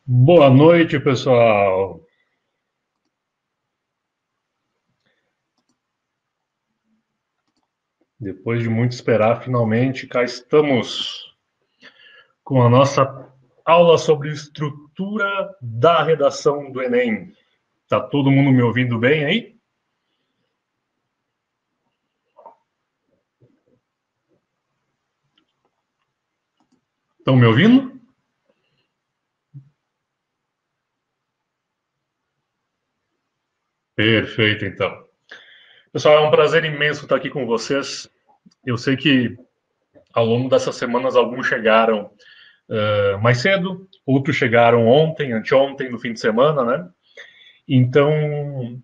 Boa noite, pessoal. Depois de muito esperar, finalmente cá estamos com a nossa aula sobre estrutura da redação do Enem. Tá todo mundo me ouvindo bem aí? Estão me ouvindo? Perfeito, então. Pessoal, é um prazer imenso estar aqui com vocês. Eu sei que ao longo dessas semanas alguns chegaram mais cedo, outros chegaram ontem, anteontem, no fim de semana, né? Então,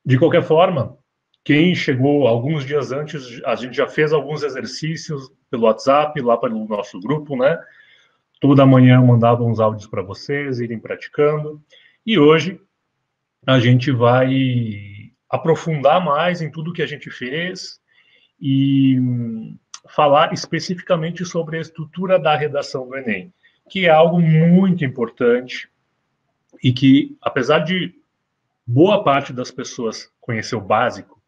de qualquer forma, quem chegou alguns dias antes, a gente já fez alguns exercícios pelo WhatsApp, lá pelo nosso grupo, né? Toda manhã eu mandava uns áudios para vocês irem praticando. E hoje a gente vai aprofundar mais em tudo que a gente fez e falar especificamente sobre a estrutura da redação do Enem, que é algo muito importante e que, apesar de boa parte das pessoas conhecer o básico,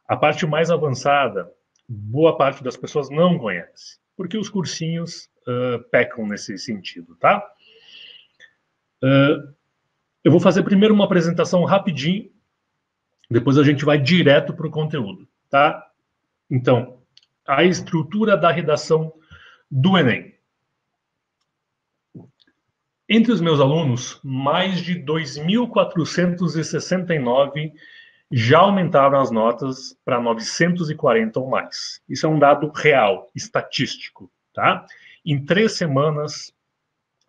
a parte mais avançada, boa parte das pessoas não conhece, porque os cursinhos pecam nesse sentido, tá? Eu vou fazer primeiro uma apresentação rapidinho, depois a gente vai direto para o conteúdo, tá? Então, a estrutura da redação do Enem. Entre os meus alunos, mais de 2.469 já aumentaram as notas para 940 ou mais. Isso é um dado real, estatístico, tá? Em 3 semanas,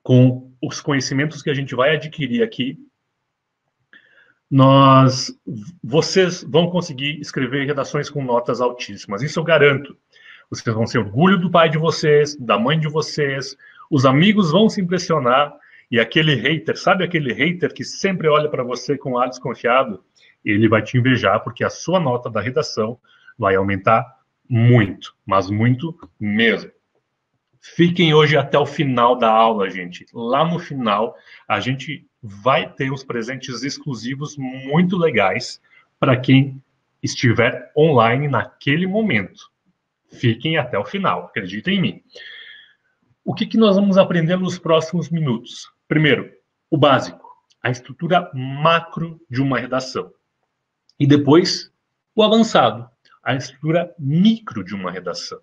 com os conhecimentos que a gente vai adquirir aqui, vocês vão conseguir escrever redações com notas altíssimas. Isso eu garanto. Vocês vão ser orgulho do pai de vocês, da mãe de vocês, os amigos vão se impressionar e aquele hater, sabe aquele hater que sempre olha para você com ar desconfiado? Ele vai te invejar porque a sua nota da redação vai aumentar muito, mas muito mesmo. Fiquem hoje até o final da aula, gente. Lá no final, a gente vai ter uns presentes exclusivos muito legais para quem estiver online naquele momento. Fiquem até o final, acreditem em mim. O que nós vamos aprender nos próximos minutos? Primeiro, o básico, a estrutura macro de uma redação. E depois, o avançado, a estrutura micro de uma redação.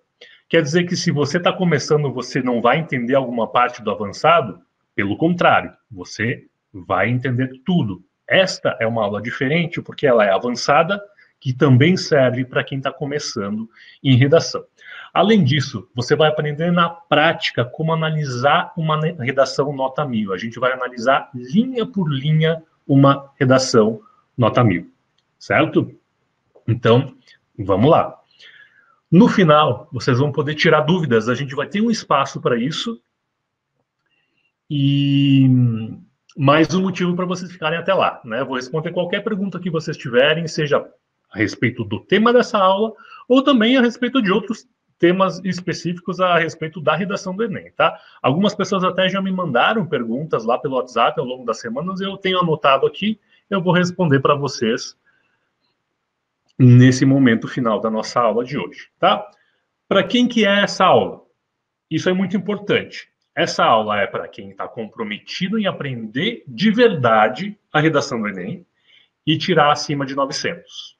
Quer dizer que se você está começando, você não vai entender alguma parte do avançado? Pelo contrário, você vai entender tudo. Esta é uma aula diferente porque ela é avançada, que também serve para quem está começando em redação. Além disso, você vai aprender na prática como analisar uma redação nota 1000. A gente vai analisar linha por linha uma redação nota 1000, certo? Então, vamos lá. No final, vocês vão poder tirar dúvidas, a gente vai ter um espaço para isso e mais um motivo para vocês ficarem até lá, né? Vou responder qualquer pergunta que vocês tiverem, seja a respeito do tema dessa aula ou também a respeito de outros temas específicos a respeito da redação do Enem, tá? Algumas pessoas até já me mandaram perguntas lá pelo WhatsApp ao longo das semanas, eu tenho anotado aqui, eu vou responder para vocês nesse momento final da nossa aula de hoje, tá? Para quem que é essa aula? Isso é muito importante. Essa aula é para quem está comprometido em aprender de verdade a redação do Enem e tirar acima de 900.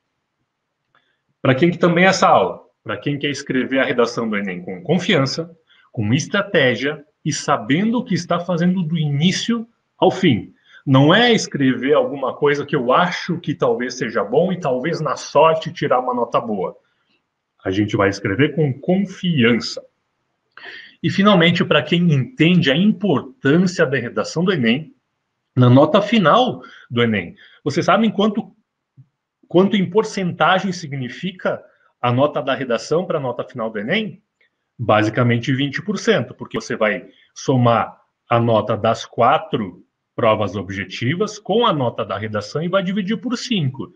Para quem que também é essa aula? Para quem quer escrever a redação do Enem com confiança, com estratégia e sabendo o que está fazendo do início ao fim. Não é escrever alguma coisa que eu acho que talvez seja bom e talvez na sorte tirar uma nota boa. A gente vai escrever com confiança. E, finalmente, para quem entende a importância da redação do Enem, na nota final do Enem, vocês sabem quanto em porcentagem significa a nota da redação para a nota final do Enem? Basicamente 20%, porque você vai somar a nota das 4 provas objetivas com a nota da redação e vai dividir por 5.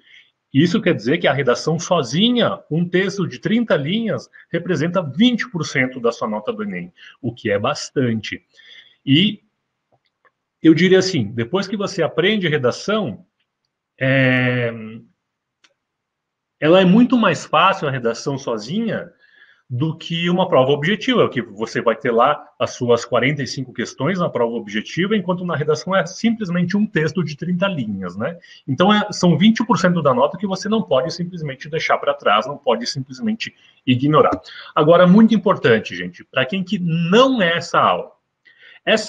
Isso quer dizer que a redação sozinha, um texto de 30 linhas, representa 20% da sua nota do Enem, o que é bastante. E eu diria assim, depois que você aprende redação, ela é muito mais fácil a redação sozinha do que uma prova objetiva, que você vai ter lá as suas 45 questões na prova objetiva, enquanto na redação é simplesmente um texto de 30 linhas, né? Então, são 20% da nota que você não pode simplesmente deixar para trás, não pode simplesmente ignorar. Agora, muito importante, gente, para quem que não é essa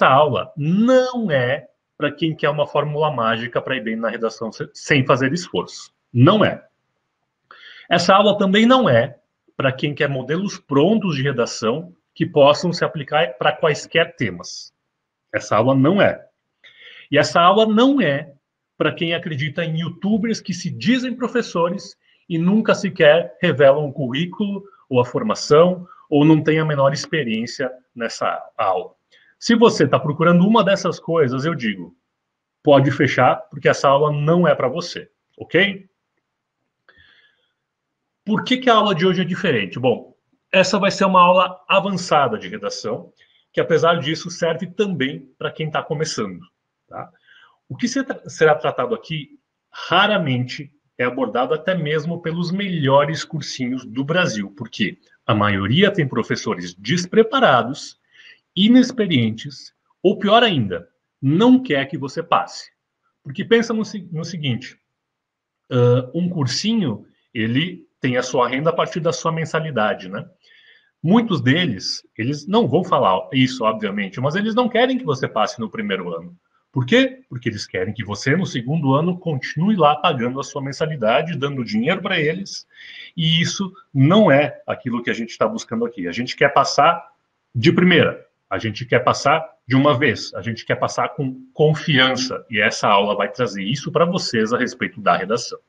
aula não é para quem quer uma fórmula mágica para ir bem na redação sem fazer esforço. Não é. Essa aula também não é para quem quer modelos prontos de redação que possam se aplicar para quaisquer temas. Essa aula não é. E essa aula não é para quem acredita em youtubers que se dizem professores e nunca sequer revelam o currículo ou a formação ou não tem a menor experiência nessa aula. Se você está procurando uma dessas coisas, eu digo, pode fechar, porque essa aula não é para você, ok? Por que a aula de hoje é diferente? Bom, essa vai ser uma aula avançada de redação, que apesar disso serve também para quem está começando. Tá? O que será tratado aqui raramente é abordado até mesmo pelos melhores cursinhos do Brasil, porque a maioria tem professores despreparados, inexperientes, ou pior ainda, não quer que você passe. Porque pensa no seguinte, um cursinho, ele tem a sua renda a partir da sua mensalidade, né? Muitos deles, eles não vão falar isso, obviamente, mas eles não querem que você passe no primeiro ano. Por quê? Porque eles querem que você, no segundo ano, continue lá pagando a sua mensalidade, dando dinheiro para eles, e isso não é aquilo que a gente está buscando aqui. A gente quer passar de primeira, a gente quer passar de uma vez, a gente quer passar com confiança, e essa aula vai trazer isso para vocês a respeito da redação.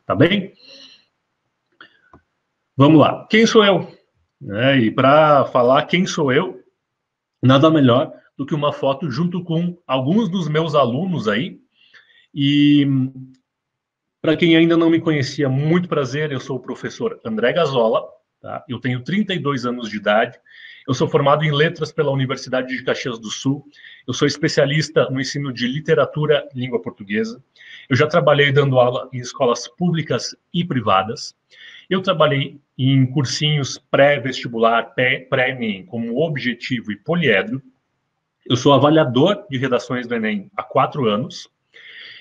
Tá bem? Vamos lá. Quem sou eu? E para falar quem sou eu, nada melhor do que uma foto junto com alguns dos meus alunos aí. E para quem ainda não me conhecia, muito prazer, eu sou o professor André Gazola, tá? Eu tenho 32 anos de idade, eu sou formado em letras pela Universidade de Caxias do Sul, eu sou especialista no ensino de literatura e língua portuguesa, eu já trabalhei dando aula em escolas públicas e privadas, eu trabalhei em cursinhos pré-vestibular, pré-ENEM, como Objetivo e Poliedro. Eu sou avaliador de redações do Enem há 4 anos.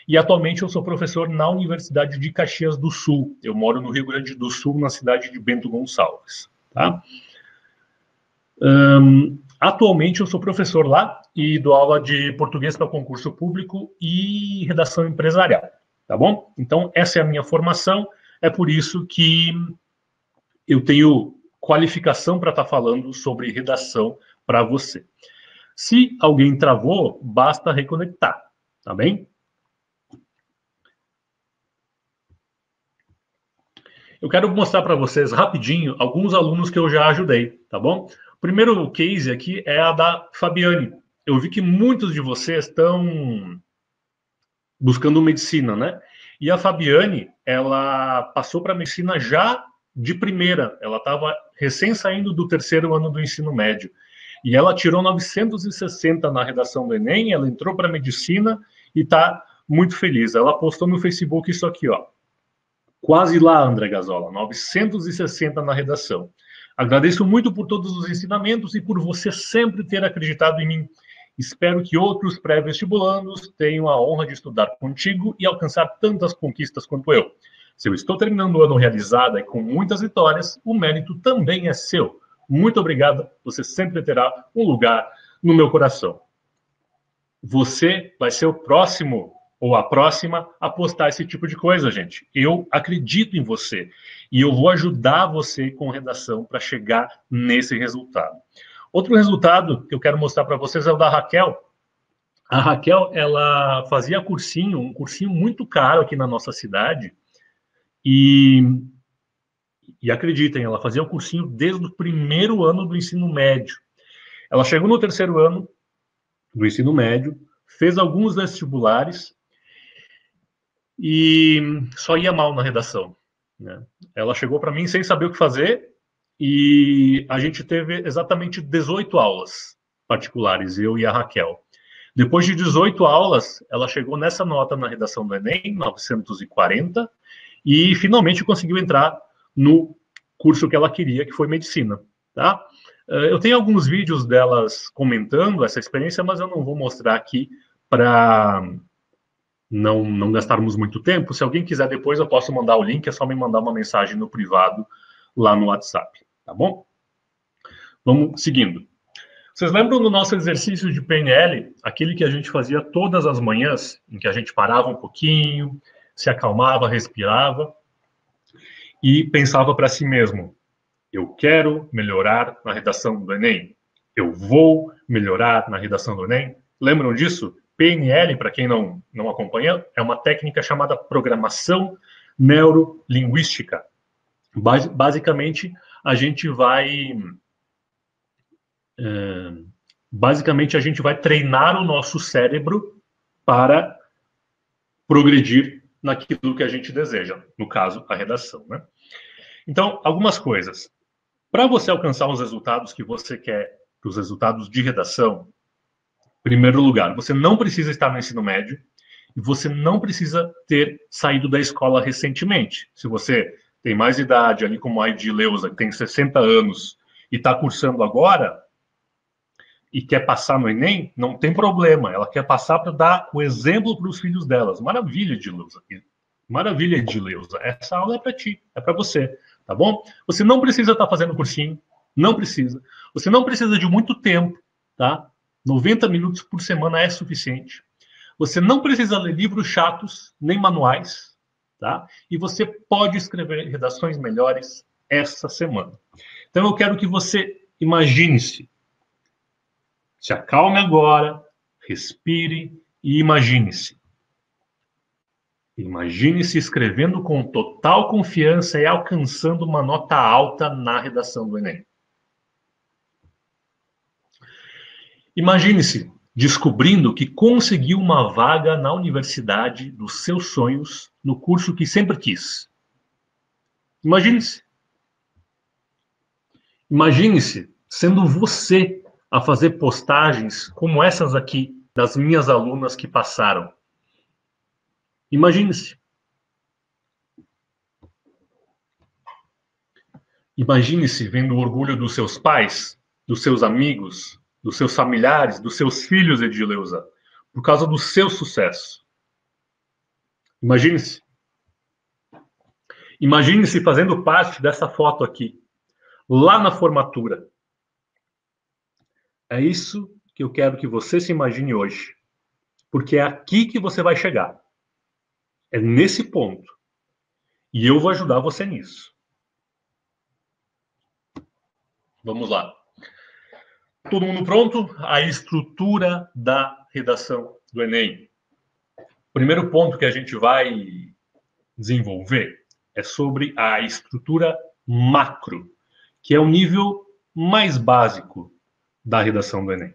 E atualmente eu sou professor na Universidade de Caxias do Sul. Eu moro no Rio Grande do Sul, na cidade de Bento Gonçalves. Tá? Atualmente eu sou professor lá e dou aula de português para concurso público e redação empresarial. Tá bom? Então, essa é a minha formação. É por isso que eu tenho qualificação para estar falando sobre redação para você. Se alguém travou, basta reconectar, tá bem? Eu quero mostrar para vocês rapidinho alguns alunos que eu já ajudei, tá bom? O primeiro case aqui é a da Fabiane. Eu vi que muitos de vocês estão buscando medicina, né? E a Fabiane, ela passou para medicina já de primeira. Ela estava recém saindo do 3º ano do ensino médio. E ela tirou 960 na redação do Enem, ela entrou para medicina e está muito feliz. Ela postou no Facebook isso aqui, ó. Quase lá, André Gazola, 960 na redação. Agradeço muito por todos os ensinamentos e por você sempre ter acreditado em mim. Espero que outros pré-vestibulandos tenham a honra de estudar contigo e alcançar tantas conquistas quanto eu. Se eu estou terminando o ano realizada e com muitas vitórias, o mérito também é seu. Muito obrigado, você sempre terá um lugar no meu coração. Você vai ser o próximo ou a próxima a postar esse tipo de coisa, gente. Eu acredito em você e eu vou ajudar você com redação para chegar nesse resultado. Outro resultado que eu quero mostrar para vocês é o da Raquel. A Raquel, ela fazia cursinho, um cursinho muito caro aqui na nossa cidade e acreditem, ela fazia o cursinho desde o primeiro ano do ensino médio. Ela chegou no 3º ano do ensino médio, fez alguns vestibulares e só ia mal na redação. Né? Ela chegou para mim sem saber o que fazer e a gente teve exatamente 18 aulas particulares, eu e a Raquel. Depois de 18 aulas, ela chegou nessa nota na redação do Enem, 940, e finalmente conseguiu entrar no curso que ela queria, que foi medicina, tá? Eu tenho alguns vídeos delas comentando essa experiência, mas eu não vou mostrar aqui para não gastarmos muito tempo. Se alguém quiser depois, eu posso mandar o link, é só me mandar uma mensagem no privado lá no WhatsApp, tá bom? Vamos seguindo. Vocês lembram do nosso exercício de PNL, aquele que a gente fazia todas as manhãs, em que a gente parava um pouquinho, se acalmava, respirava e pensava para si mesmo: eu quero melhorar na redação do Enem. Eu vou melhorar na redação do Enem. Lembram disso? PNL, para quem não acompanha, é uma técnica chamada programação neurolinguística. Basicamente, a gente vai treinar o nosso cérebro para progredir naquilo que a gente deseja, no caso, a redação, né? Então, algumas coisas. Para você alcançar os resultados que você quer, os resultados de redação, em primeiro lugar, você não precisa estar no ensino médio e você não precisa ter saído da escola recentemente. Se você tem mais idade, ali como a Edileuza, que tem 60 anos e está cursando agora e quer passar no Enem, não tem problema. Ela quer passar para dar o exemplo para os filhos delas. Maravilha, Edileuza. Maravilha, Edileuza. Essa aula é para ti, é para você, tá bom? Você não precisa estar fazendo cursinho, não precisa. Você não precisa de muito tempo, tá? 90 minutos por semana é suficiente. Você não precisa ler livros chatos, nem manuais, tá? E você pode escrever redações melhores essa semana. Então, eu quero que você imagine-se. Se acalme agora, respire e imagine-se. Imagine-se escrevendo com total confiança e alcançando uma nota alta na redação do Enem. Imagine-se descobrindo que conseguiu uma vaga na universidade dos seus sonhos, no curso que sempre quis. Imagine-se. Imagine-se sendo você a fazer postagens como essas aqui, das minhas alunas que passaram. Imagine-se. Imagine-se vendo o orgulho dos seus pais, dos seus amigos, dos seus familiares, dos seus filhos, Edileuza, por causa do seu sucesso. Imagine-se. Imagine-se fazendo parte dessa foto aqui, lá na formatura. É isso que eu quero que você se imagine hoje, porque é aqui que você vai chegar. É nesse ponto. E eu vou ajudar você nisso. Vamos lá. Todo mundo pronto? A estrutura da redação do Enem. O primeiro ponto que a gente vai desenvolver é sobre a estrutura macro, que é o nível mais básico da redação do Enem.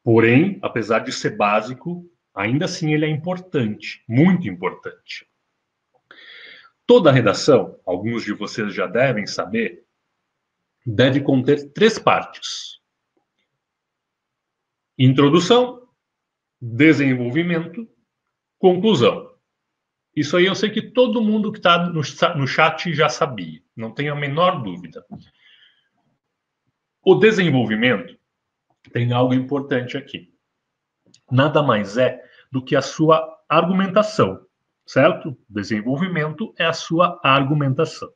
Porém, apesar de ser básico, ainda assim ele é importante, muito importante. Toda a redação, alguns de vocês já devem saber, deve conter 3 partes: introdução, desenvolvimento, conclusão. Isso aí eu sei que todo mundo que está no chat já sabia, não tenho a menor dúvida. O desenvolvimento tem algo importante aqui. Nada mais é do que a sua argumentação, certo? Desenvolvimento é a sua argumentação.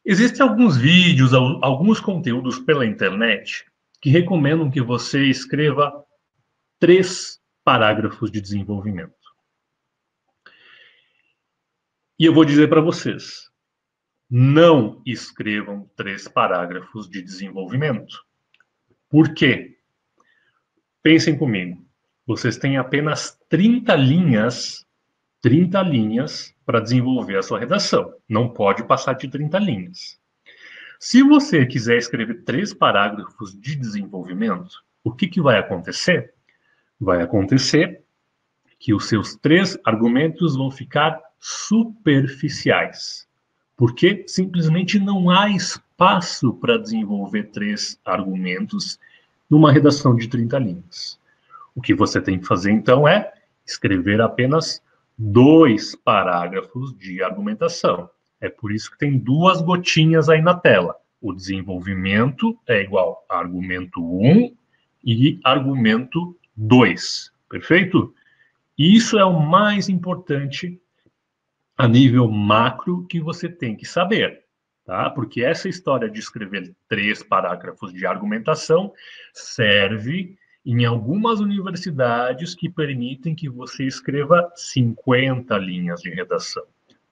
Existem alguns vídeos, alguns conteúdos pela internet que recomendam que você escreva 3 parágrafos de desenvolvimento. E eu vou dizer para vocês, não escrevam 3 parágrafos de desenvolvimento. Por quê? Pensem comigo. Vocês têm apenas 30 linhas para desenvolver a sua redação. Não pode passar de 30 linhas. Se você quiser escrever 3 parágrafos de desenvolvimento, o que vai acontecer? Vai acontecer que os seus 3 argumentos vão ficar superficiais. Porque simplesmente não há espaço para desenvolver 3 argumentos numa redação de 30 linhas. O que você tem que fazer, então, é escrever apenas 2 parágrafos de argumentação. É por isso que tem 2 gotinhas aí na tela. O desenvolvimento é igual a argumento 1 e argumento 2. Perfeito? Isso é o mais importante a nível macro que você tem que saber, tá? Porque essa história de escrever 3 parágrafos de argumentação serve em algumas universidades que permitem que você escreva 50 linhas de redação.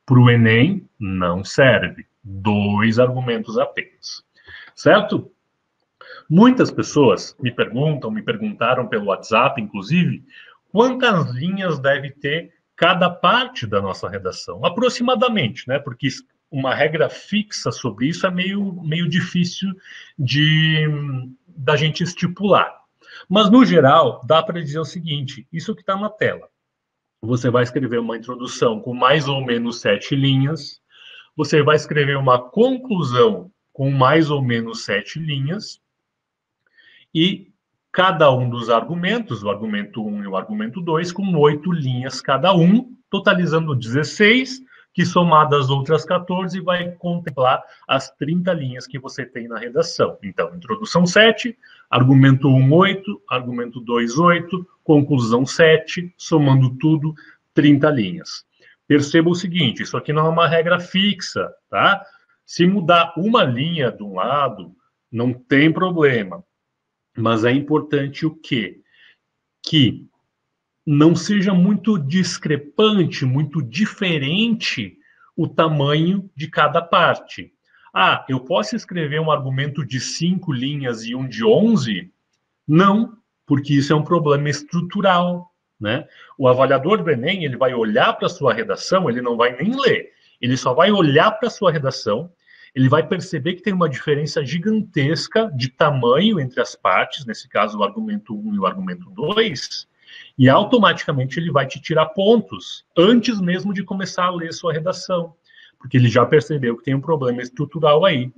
Para o Enem, não serve. 2 argumentos apenas. Certo? Muitas pessoas me perguntaram pelo WhatsApp, inclusive, quantas linhas deve ter cada parte da nossa redação, aproximadamente, né? Porque uma regra fixa sobre isso é meio difícil da gente estipular. Mas, no geral, dá para dizer o seguinte, isso que está na tela. Você vai escrever uma introdução com mais ou menos 7 linhas, você vai escrever uma conclusão com mais ou menos 7 linhas, e cada um dos argumentos, o argumento 1 e o argumento 2, com 8 linhas cada um, totalizando 16, que somadas as outras 14 vai contemplar as 30 linhas que você tem na redação. Então, introdução 7, argumento 1, 8, argumento 2, 8, conclusão 7, somando tudo, 30 linhas. Perceba o seguinte, isso aqui não é uma regra fixa, tá? Se mudar uma linha de um lado, não tem problema. Mas é importante o quê? Que não seja muito discrepante, muito diferente o tamanho de cada parte. Ah, eu posso escrever um argumento de 5 linhas e um de 11? Não, porque isso é um problema estrutural, né? O avaliador do Enem, ele vai olhar para a sua redação, ele não vai nem ler, ele só vai olhar para a sua redação, ele vai perceber que tem uma diferença gigantesca de tamanho entre as partes, nesse caso o argumento 1 e o argumento 2, e automaticamente ele vai te tirar pontos, antes mesmo de começar a ler sua redação, porque ele já percebeu que tem um problema estrutural aí,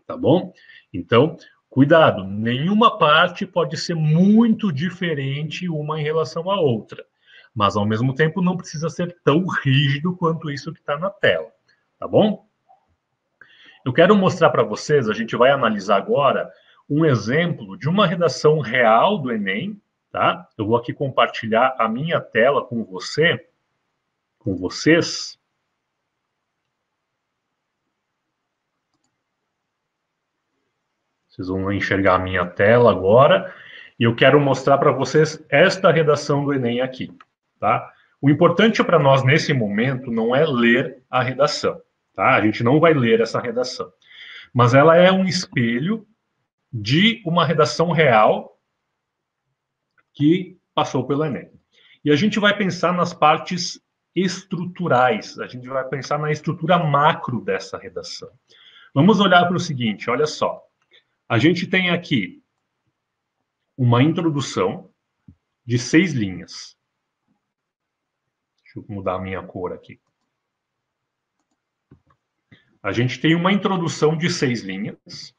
tá bom? Então, cuidado, nenhuma parte pode ser muito diferente uma em relação à outra, mas ao mesmo tempo não precisa ser tão rígido quanto isso que está na tela, tá bom? Eu quero mostrar para vocês, a gente vai analisar agora um exemplo de uma redação real do Enem, tá? Eu vou aqui compartilhar a minha tela com vocês. Vocês vão enxergar a minha tela agora. E eu quero mostrar para vocês esta redação do Enem aqui, tá? O importante para nós nesse momento não é ler a redação, tá? A gente não vai ler essa redação. Mas ela é um espelho de uma redação real que passou pelo Enem. E a gente vai pensar nas partes estruturais, a gente vai pensar na estrutura macro dessa redação. Vamos olhar para o seguinte, olha só. A gente tem aqui uma introdução de 6 linhas. Deixa eu mudar a minha cor aqui. A gente tem uma introdução de 6 linhas.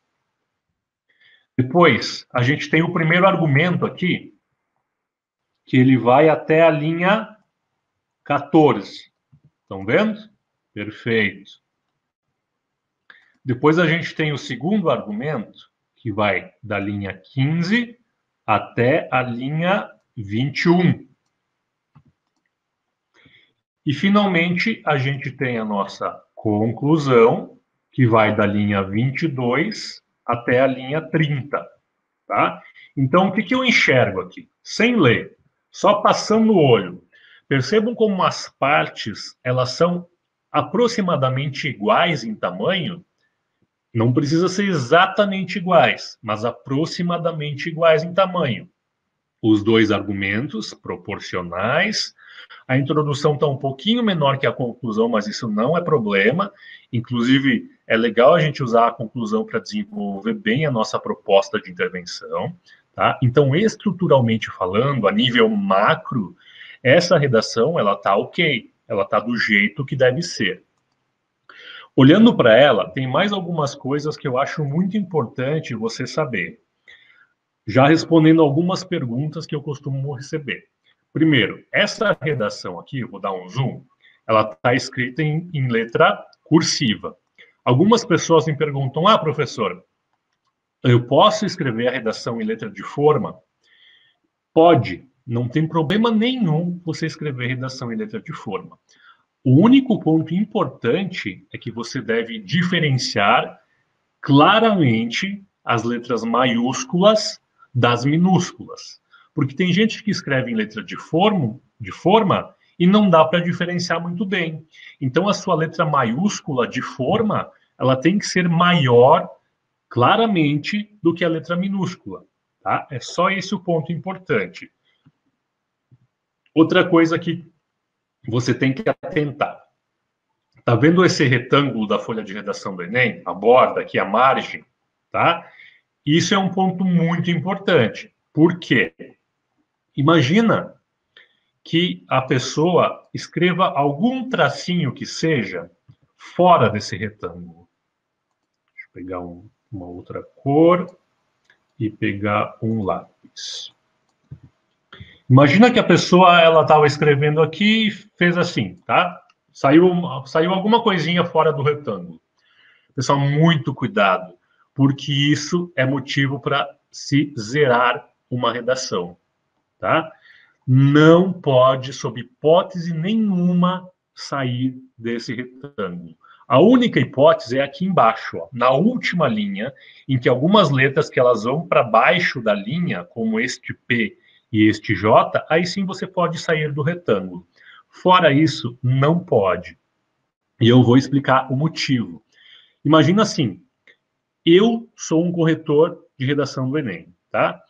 Depois, a gente tem o primeiro argumento aqui, que ele vai até a linha 14. Estão vendo? Perfeito. Depois a gente tem o segundo argumento, que vai da linha 15 até a linha 21. E, finalmente, a gente tem a nossa conclusão, que vai da linha 22 até a linha 30. Tá? Então, o que eu enxergo aqui? Sem ler, só passando o olho. Percebam como as partes elas são aproximadamente iguais em tamanho. Não precisa ser exatamente iguais, mas aproximadamente iguais em tamanho. Os 2 argumentos proporcionais. A introdução está um pouquinho menor que a conclusão, mas isso não é problema. Inclusive, é legal a gente usar a conclusão para desenvolver bem a nossa proposta de intervenção. Tá? Então, estruturalmente falando, a nível macro, essa redação ela está ok, ela está do jeito que deve ser. Olhando para ela, tem mais algumas coisas que eu acho muito importante você saber. já respondendo algumas perguntas que eu costumo receber. Primeiro, essa redação aqui, eu vou dar um zoom, ela está escrita em letra cursiva. Algumas pessoas me perguntam, professor, eu posso escrever a redação em letra de forma? Pode, não tem problema nenhum você escrever redação em letra de forma. O único ponto importante é que você deve diferenciar claramente as letras maiúsculas das minúsculas. Porque tem gente que escreve em letra de forma e não dá para diferenciar muito bem. Então, a sua letra maiúscula de forma, ela tem que ser maior claramente do que a letra minúscula. Tá? É só esse o ponto importante. Outra coisa que você tem que atentar. Tá vendo esse retângulo da folha de redação do Enem? A borda aqui, a margem, tá? Isso é um ponto muito importante. Por quê? Imagina que a pessoa escreva algum tracinho que seja fora desse retângulo. Deixa eu pegar uma outra cor e pegar um lápis. Imagina que a pessoa ela estava escrevendo aqui e fez assim, tá? Saiu alguma coisinha fora do retângulo. Pessoal, muito cuidado, porque isso é motivo para se zerar uma redação, tá? Não pode, sob hipótese nenhuma, sair desse retângulo. A única hipótese é aqui embaixo, ó, na última linha, em que algumas letras que elas vão para baixo da linha, como este P e este J, aí sim você pode sair do retângulo. Fora isso, não pode. E eu vou explicar o motivo. Imagina assim, eu sou um corretor de redação do Enem, tá?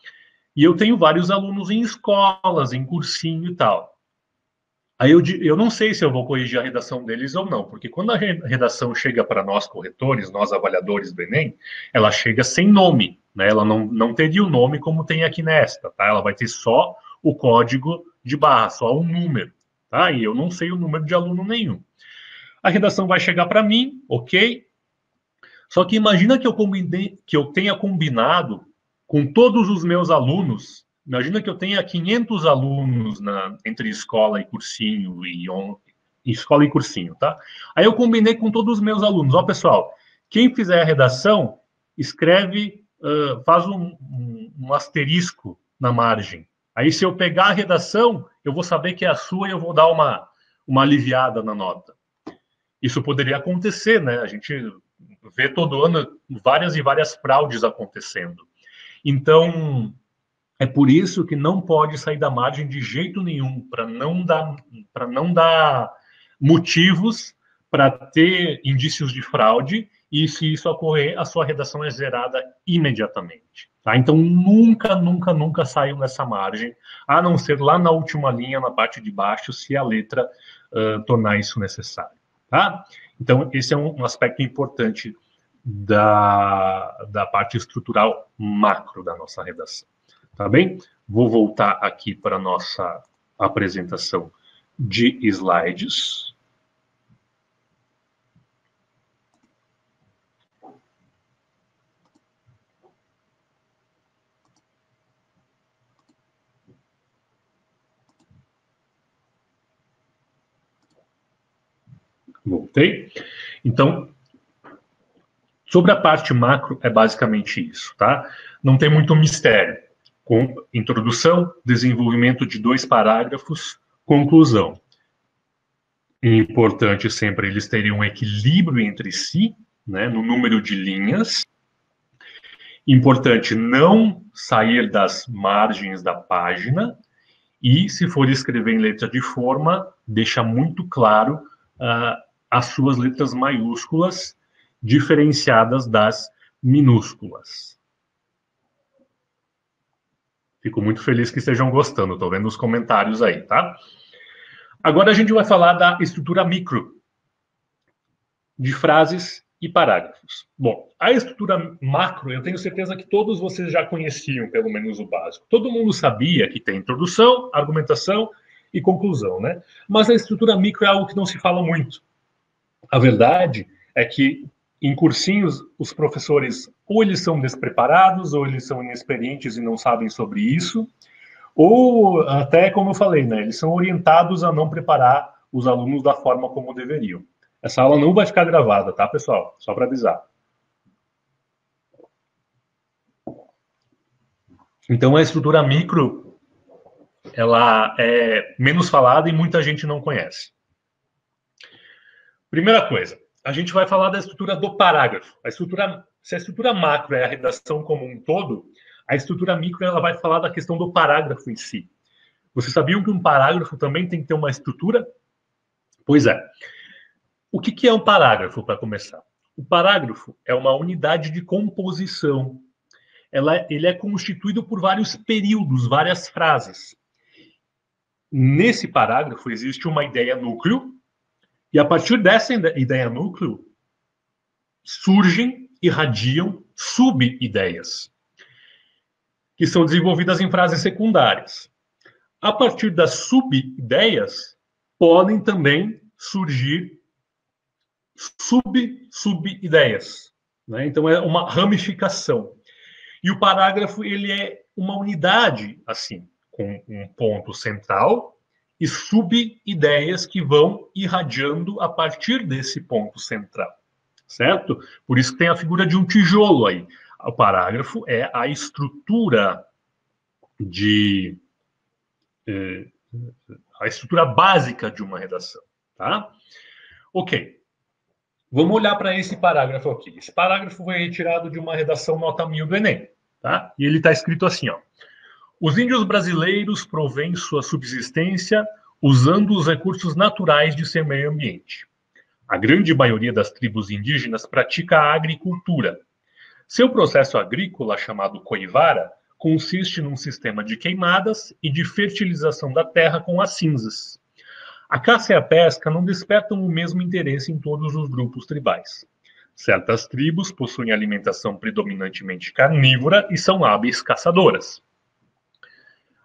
E eu tenho vários alunos em escolas, em cursinho e tal. Aí eu não sei se eu vou corrigir a redação deles ou não, porque quando a redação chega para nós corretores, nós avaliadores do Enem, ela chega sem nome, né? Ela não teria o nome como tem aqui nesta, tá? Ela vai ter só o código de barra, só um número, tá? E eu não sei o número de aluno nenhum. A redação vai chegar para mim, ok? Só que imagina que eu tenha combinado com todos os meus alunos. Imagina que eu tenha 500 alunos entre escola e cursinho, escola e cursinho, tá? Aí eu combinei com todos os meus alunos. Ó, pessoal, quem fizer a redação, escreve, faz um asterisco na margem. Aí se eu pegar a redação, eu vou saber que é a sua e eu vou dar uma aliviada na nota. Isso poderia acontecer, né? A gente vê todo ano várias e várias fraudes acontecendo. Então, é por isso que não pode sair da margem de jeito nenhum, para não dar motivos para ter indícios de fraude, e se isso ocorrer, a sua redação é zerada imediatamente. Tá? Então, nunca saiam dessa margem, a não ser lá na última linha, na parte de baixo, se a letra tornar isso necessário. Tá? Então, esse é um aspecto importante da parte estrutural macro da nossa redação. Tá bem? Vou voltar aqui para a nossa apresentação de slides. Voltei. Então, sobre a parte macro, é basicamente isso, tá? Não tem muito mistério. Com introdução, desenvolvimento de 2 parágrafos, conclusão. Importante sempre eles terem um equilíbrio entre si, né, no número de linhas. Importante não sair das margens da página. E, se for escrever em letra de forma, deixa muito claro as suas letras maiúsculas diferenciadas das minúsculas. Fico muito feliz que estejam gostando, estou vendo os comentários aí, tá? Agora a gente vai falar da estrutura micro, de frases e parágrafos. Bom, a estrutura macro, eu tenho certeza que todos vocês já conheciam, pelo menos o básico. Todo mundo sabia que tem introdução, argumentação e conclusão, né? Mas a estrutura micro é algo que não se fala muito. A verdade é que em cursinhos, os professores ou eles são despreparados, ou eles são inexperientes e não sabem sobre isso, ou até, como eu falei, né, eles são orientados a não preparar os alunos da forma como deveriam. Essa aula não vai ficar gravada, tá, pessoal? Só para avisar. Então, a estrutura micro, ela é menos falada e muita gente não conhece. Primeira coisa, a gente vai falar da estrutura do parágrafo. Se a estrutura macro é a redação como um todo, a estrutura micro ela vai falar da questão do parágrafo em si. Vocês sabiam que um parágrafo também tem que ter uma estrutura? Pois é. O que é um parágrafo, para começar? O parágrafo é uma unidade de composição. Ele é constituído por vários períodos, várias frases. Nesse parágrafo existe uma ideia núcleo, e a partir dessa ideia núcleo surgem, irradiam sub-ideias, que são desenvolvidas em frases secundárias. A partir das sub-ideias, podem também surgir sub-ideias. Né? Então, é uma ramificação. E o parágrafo ele é uma unidade, assim, com um ponto central e sub-ideias que vão irradiando a partir desse ponto central. Certo? Por isso que tem a figura de um tijolo aí. O parágrafo é a estrutura a estrutura básica de uma redação, tá? Ok. Vamos olhar para esse parágrafo aqui. Esse parágrafo foi retirado de uma redação nota 1000 do Enem, tá? E ele está escrito assim, ó. Os índios brasileiros provêm sua subsistência usando os recursos naturais de seu meio ambiente. A grande maioria das tribos indígenas pratica a agricultura. Seu processo agrícola, chamado coivara, consiste num sistema de queimadas e de fertilização da terra com as cinzas. A caça e a pesca não despertam o mesmo interesse em todos os grupos tribais. Certas tribos possuem alimentação predominantemente carnívora e são hábeis caçadoras.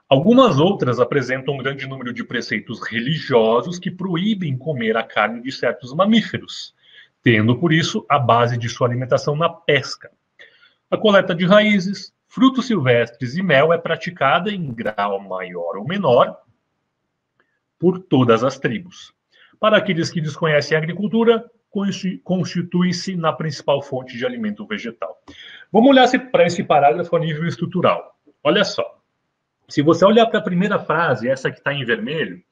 Algumas outras apresentam um grande número de preceitos religiosos que proíbem comer a carne de certos mamíferos, tendo, por isso, a base de sua alimentação na pesca. A coleta de raízes, frutos silvestres e mel é praticada em grau maior ou menor por todas as tribos. Para aqueles que desconhecem a agricultura, constitui-se na principal fonte de alimento vegetal. Vamos olhar para esse parágrafo a nível estrutural. Olha só. Se você olhar para a primeira frase, essa que está em vermelho,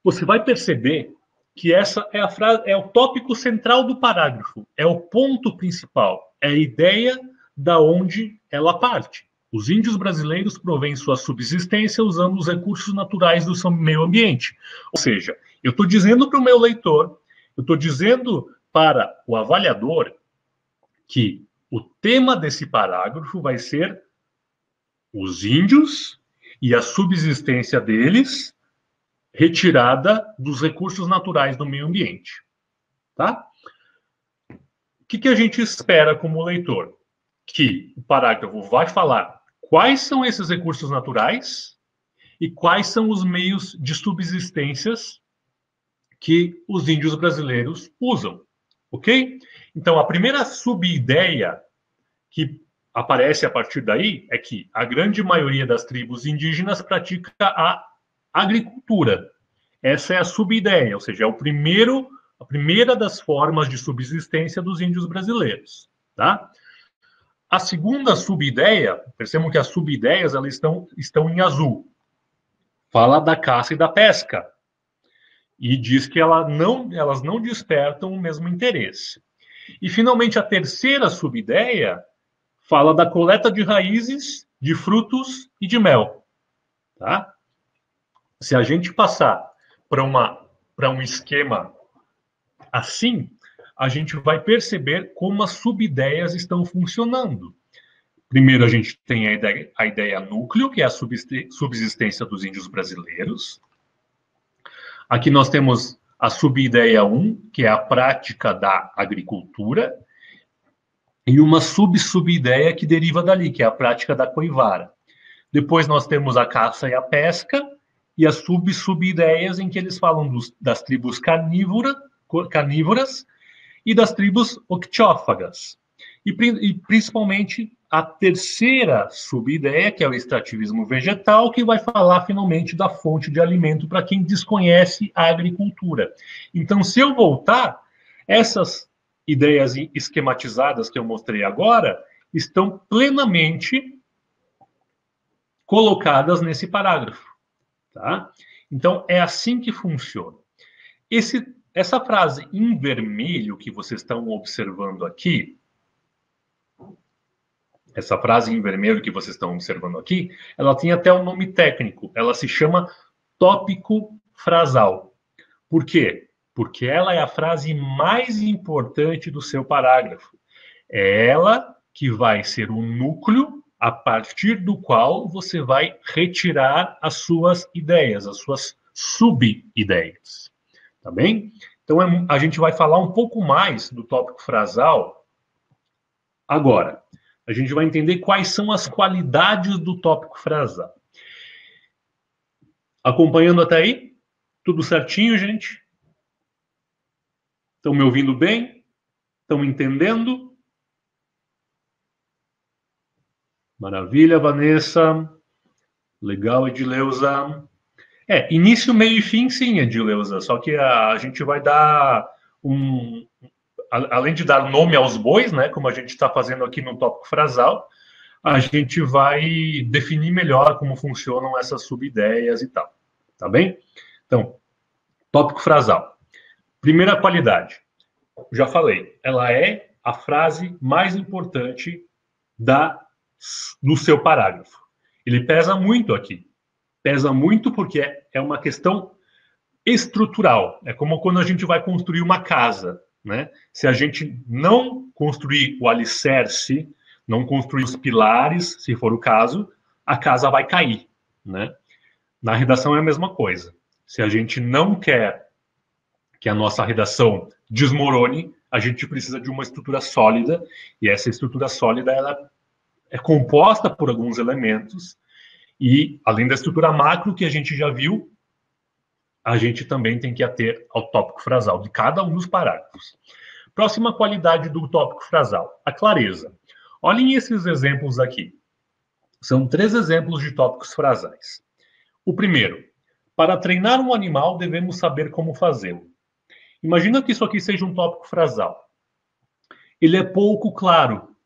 você vai perceber que essa é a frase, é o tópico central do parágrafo, é o ponto principal, é a ideia da onde ela parte. Os índios brasileiros provêm sua subsistência usando os recursos naturais do seu meio ambiente. Ou seja, eu estou dizendo para o meu leitor, eu estou dizendo para o avaliador que o tema desse parágrafo vai ser os índios e a subsistência deles retirada dos recursos naturais do meio ambiente. Tá? O que a gente espera como leitor? Que o parágrafo vai falar quais são esses recursos naturais e quais são os meios de subsistências que os índios brasileiros usam. Ok? Então, a primeira sub-ideia que aparece a partir daí é que a grande maioria das tribos indígenas pratica a agricultura. Essa é a sub-ideia, ou seja, é a primeira das formas de subsistência dos índios brasileiros. Tá? A segunda sub-ideia, percebam que as sub-ideias elas estão em azul. Fala da caça e da pesca. E diz que elas não despertam o mesmo interesse. E, finalmente, a terceira sub-ideia fala da coleta de raízes, de frutos e de mel. Tá? Se a gente passar para um esquema assim, a gente vai perceber como as sub-ideias estão funcionando. Primeiro, a gente tem a ideia núcleo, que é a subsistência dos índios brasileiros. Aqui nós temos a sub-ideia 1, que é a prática da agricultura, e uma sub-ideia que deriva dali, que é a prática da coivara. Depois nós temos a caça e a pesca, e as sub-ideias em que eles falam das tribos carnívoras e das tribos octiófagas. E principalmente a terceira subideia, que é o extrativismo vegetal, que vai falar finalmente da fonte de alimento para quem desconhece a agricultura. Então, se eu voltar, essas ideias esquematizadas que eu mostrei agora estão plenamente colocadas nesse parágrafo. Tá? Então, é assim que funciona. Essa frase em vermelho que vocês estão observando aqui, essa frase em vermelho que vocês estão observando aqui, ela tem até um nome técnico. Ela se chama tópico frasal. Por quê? Porque ela é a frase mais importante do seu parágrafo. É ela que vai ser o núcleo a partir do qual você vai retirar as suas ideias, as suas sub-ideias. Tá bem? Então, a gente vai falar um pouco mais do tópico frasal agora. A gente vai entender quais são as qualidades do tópico frasal. Acompanhando até aí? Tudo certinho, gente? Estão me ouvindo bem? Estão entendendo? Maravilha, Vanessa. Legal, Edileuza. Início, meio e fim, sim, Edileuza. Só que a gente vai dar além de dar nome aos bois, né, como a gente está fazendo aqui no tópico frasal, a gente vai definir melhor como funcionam essas subideias e tal. Tá bem? Então, tópico frasal. Primeira qualidade. Já falei, ela é a frase mais importante do seu parágrafo. Ele pesa muito aqui. Pesa muito porque é uma questão estrutural. É como quando a gente vai construir uma casa, né? Se a gente não construir o alicerce, não construir os pilares, se for o caso, a casa vai cair, né? Na redação é a mesma coisa. Se a gente não quer que a nossa redação desmorone, a gente precisa de uma estrutura sólida, e essa estrutura sólida ela é composta por alguns elementos, e além da estrutura macro que a gente já viu, a gente também tem que ater ao tópico frasal de cada um dos parágrafos. Próxima qualidade do tópico frasal, a clareza. Olhem esses exemplos aqui. São 3 exemplos de tópicos frasais. O primeiro, para treinar um animal, devemos saber como fazê-lo. Imagina que isso aqui seja um tópico frasal. Ele é pouco claro,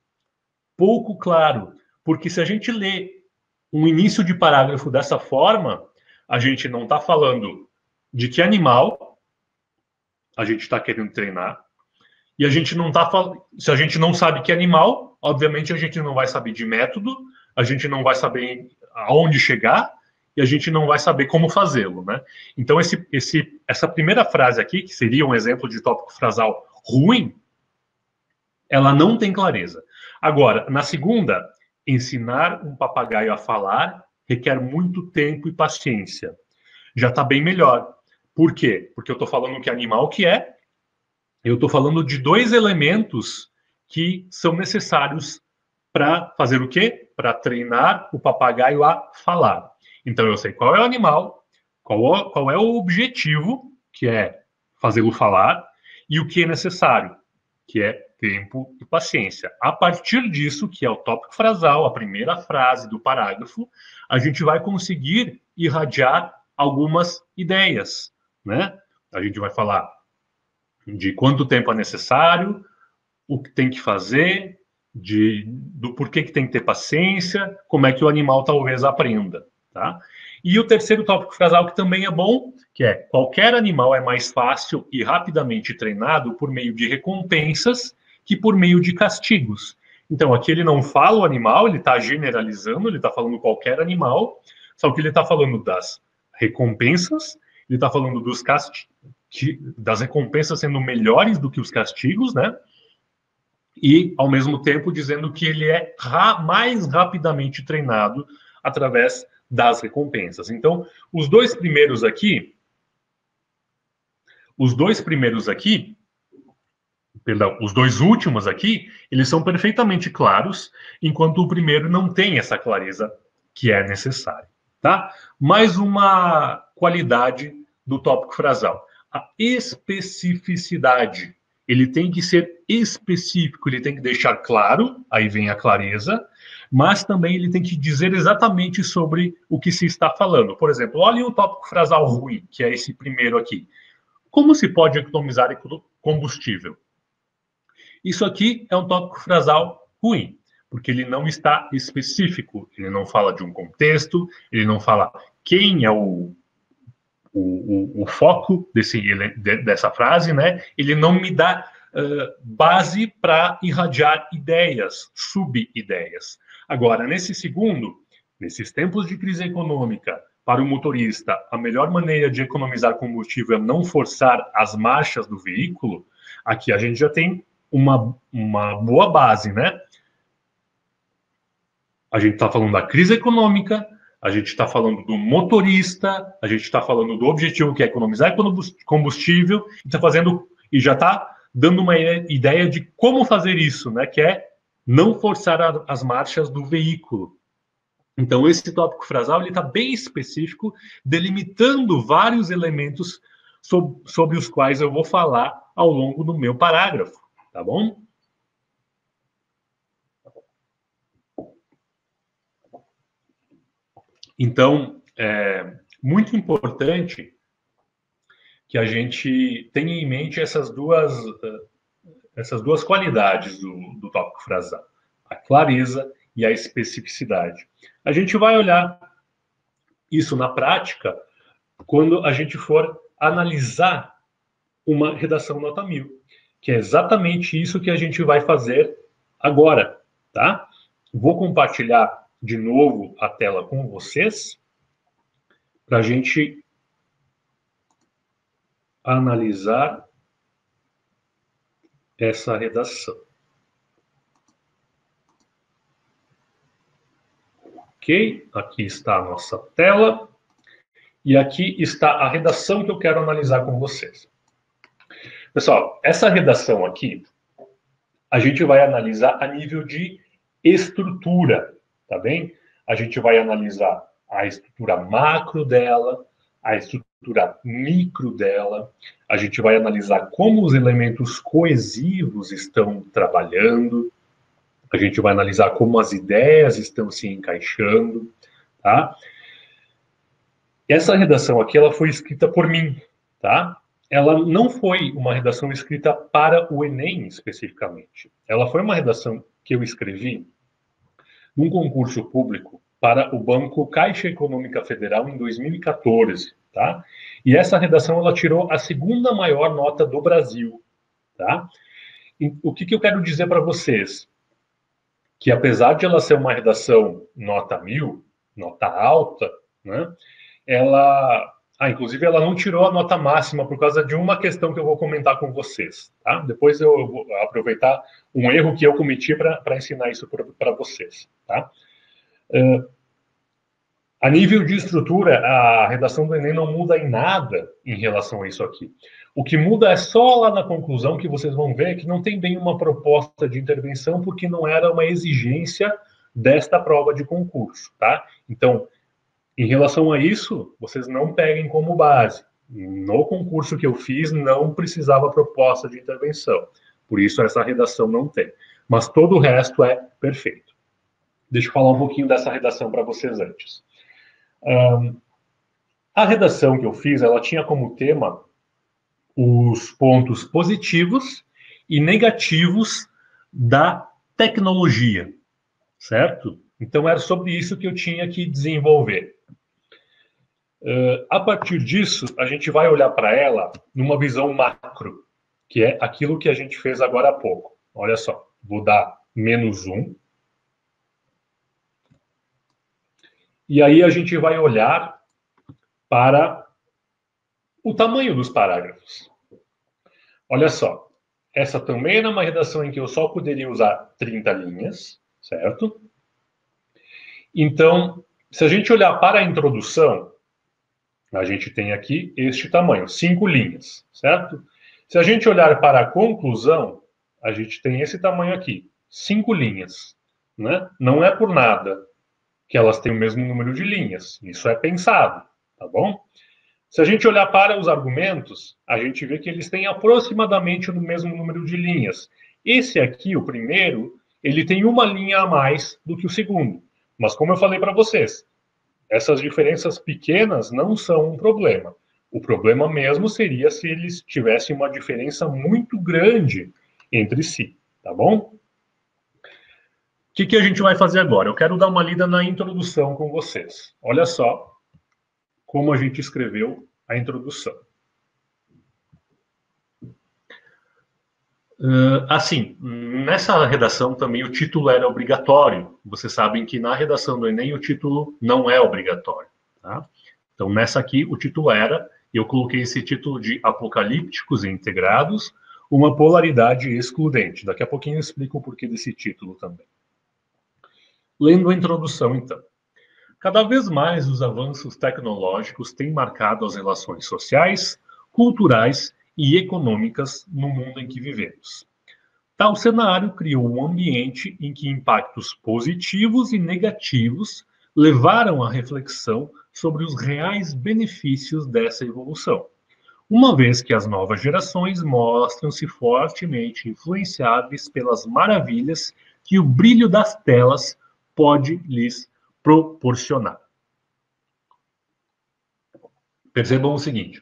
porque se a gente lê um início de parágrafo dessa forma, a gente não está falando de que animal a gente está querendo treinar, e a gente não está falando. Se a gente não sabe que animal, obviamente a gente não vai saber de método, a gente não vai saber aonde chegar, e a gente não vai saber como fazê-lo, né? Então, essa primeira frase aqui, que seria um exemplo de tópico frasal ruim, ela não tem clareza. Agora, na segunda, ensinar um papagaio a falar requer muito tempo e paciência. Já está bem melhor. Por quê? Porque eu estou falando que animal que é, eu estou falando de 2 elementos que são necessários para fazer o quê? Para treinar o papagaio a falar. Então, eu sei qual é o animal, qual é o objetivo, que é fazê-lo falar, e o que é necessário, que é tempo e paciência. A partir disso, que é o tópico frasal, a primeira frase do parágrafo, a gente vai conseguir irradiar algumas ideias, né? A gente vai falar de quanto tempo é necessário, o que tem que fazer, do porquê que tem que ter paciência, como é que o animal talvez aprenda, tá? E o terceiro tópico frasal, que também é bom, que é qualquer animal é mais fácil e rapidamente treinado por meio de recompensas que por meio de castigos. Então, aqui ele não fala o animal, ele está generalizando, ele está falando qualquer animal, só que ele está falando das recompensas, ele está falando das recompensas sendo melhores do que os castigos, né? E, ao mesmo tempo, dizendo que ele é mais rapidamente treinado através das recompensas. Então, os dois primeiros aqui, os dois últimos aqui, eles são perfeitamente claros, enquanto o primeiro não tem essa clareza que é necessária, tá? Mais uma qualidade do tópico frasal, a especificidade. ele tem que ser específico, ele tem que deixar claro, aí vem a clareza, mas também ele tem que dizer exatamente sobre o que se está falando. Por exemplo, olhem o tópico frasal ruim, que é esse primeiro aqui. Como se pode economizar combustível? Isso aqui é um tópico frasal ruim, porque ele não está específico, ele não fala de um contexto, ele não fala quem é o foco dessa frase, né? Ele não me dá base para irradiar ideias, sub-ideias. Agora, nesse segundo, nesses tempos de crise econômica, para o motorista, a melhor maneira de economizar combustível é não forçar as marchas do veículo. Aqui a gente já tem uma boa base, né? A gente está falando da crise econômica, a gente está falando do motorista, a gente está falando do objetivo que é economizar combustível, e já está dando uma ideia de como fazer isso, né? Que é não forçar as marchas do veículo. Então, esse tópico frasal está bem específico, delimitando vários elementos sobre os quais eu vou falar ao longo do meu parágrafo, tá bom? Então, é muito importante que a gente tenha em mente essas duas qualidades do tópico frasal, a clareza e a especificidade. A gente vai olhar isso na prática quando a gente for analisar uma redação nota 1000, que é exatamente isso que a gente vai fazer agora, tá? Vou compartilhar de novo a tela com vocês para a gente analisar essa redação. Ok? Aqui está a nossa tela. E aqui está a redação que eu quero analisar com vocês. Pessoal, essa redação aqui, a gente vai analisar a nível de estrutura, tá bem? A gente vai analisar a estrutura macro dela, a estrutura micro dela, a gente vai analisar como os elementos coesivos estão trabalhando, a gente vai analisar como as ideias estão se encaixando, tá? Essa redação aqui, ela foi escrita por mim, tá? Ela não foi uma redação escrita para o Enem, especificamente. Ela foi uma redação que eu escrevi num concurso público para o Banco Caixa Econômica Federal em 2014, tá? E essa redação, ela tirou a segunda maior nota do Brasil, tá? E o que eu quero dizer para vocês? Que apesar de ela ser uma redação nota 1000, nota alta, né? Inclusive, ela não tirou a nota máxima por causa de uma questão que eu vou comentar com vocês, tá? Depois eu vou aproveitar um erro que eu cometi para ensinar isso para vocês, tá? A nível de estrutura, a redação do Enem não muda em nada em relação a isso aqui. O que muda é só lá na conclusão que vocês vão ver que não tem bem uma proposta de intervenção porque não era uma exigência desta prova de concurso, tá? Então, em relação a isso, vocês não peguem como base. No concurso que eu fiz, não precisava proposta de intervenção. Por isso, essa redação não tem. Mas todo o resto é perfeito. Deixa eu falar um pouquinho dessa redação para vocês antes. A redação que eu fiz, ela tinha como tema os pontos positivos e negativos da tecnologia, certo? Então, era sobre isso que eu tinha que desenvolver. A partir disso, a gente vai olhar para ela numa visão macro, que é aquilo que a gente fez agora há pouco. Olha só, vou dar -1. E aí a gente vai olhar para o tamanho dos parágrafos. Olha só, essa também era uma redação em que eu só poderia usar 30 linhas, certo? Então, se a gente olhar para a introdução, a gente tem aqui este tamanho, 5 linhas, certo? Se a gente olhar para a conclusão, a gente tem esse tamanho aqui, 5 linhas, né? Não é por nada que elas têm o mesmo número de linhas, isso é pensado, tá bom? Se a gente olhar para os argumentos, a gente vê que eles têm aproximadamente o mesmo número de linhas. Esse aqui, o primeiro, ele tem uma linha a mais do que o segundo. Mas como eu falei para vocês, essas diferenças pequenas não são um problema. O problema mesmo seria se eles tivessem uma diferença muito grande entre si, tá bom? O que a gente vai fazer agora? Eu quero dar uma lida na introdução com vocês. Olha só como a gente escreveu a introdução. Assim, nessa redação também o título era obrigatório. Vocês sabem que na redação do Enem o título não é obrigatório, tá? Então, nessa aqui, o título era, eu coloquei esse título de Apocalípticos e Integrados, uma polaridade excludente. Daqui a pouquinho eu explico o porquê desse título também. Lendo a introdução, então. Cada vez mais os avanços tecnológicos têm marcado as relações sociais, culturais e econômicas no mundo em que vivemos. Tal cenário criou um ambiente em que impactos positivos e negativos levaram à reflexão sobre os reais benefícios dessa evolução, uma vez que as novas gerações mostram-se fortemente influenciáveis pelas maravilhas que o brilho das telas pode lhes proporcionar. Percebam o seguinte.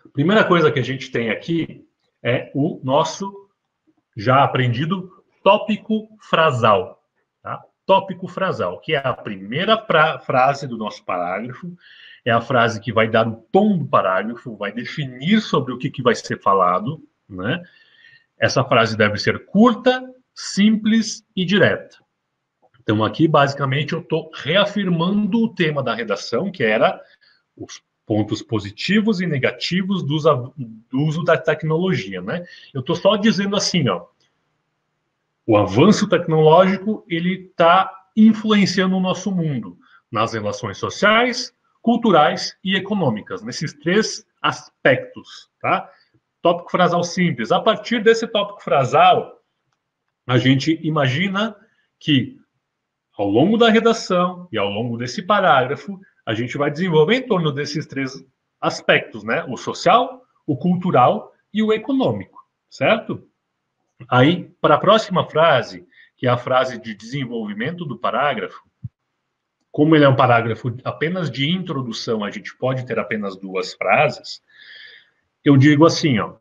A primeira coisa que a gente tem aqui é o nosso já aprendido tópico frasal. Tá? Tópico frasal, que é a primeira frase do nosso parágrafo, é a frase que vai dar o tom do parágrafo, vai definir sobre o que vai ser falado, né? Essa frase deve ser curta, simples e direta. Então, aqui, basicamente, eu estou reafirmando o tema da redação, que era os pontos positivos e negativos do uso da tecnologia, né? Eu estou só dizendo assim, ó, o avanço tecnológico, ele está influenciando o nosso mundo nas relações sociais, culturais e econômicas, nesses três aspectos, tá? Tópico frasal simples. A partir desse tópico frasal, a gente imagina que ao longo da redação e ao longo desse parágrafo, a gente vai desenvolver em torno desses três aspectos, né? O social, o cultural e o econômico, certo? Aí, para a próxima frase, que é a frase de desenvolvimento do parágrafo, como ele é um parágrafo apenas de introdução, a gente pode ter apenas duas frases, eu digo assim, ó,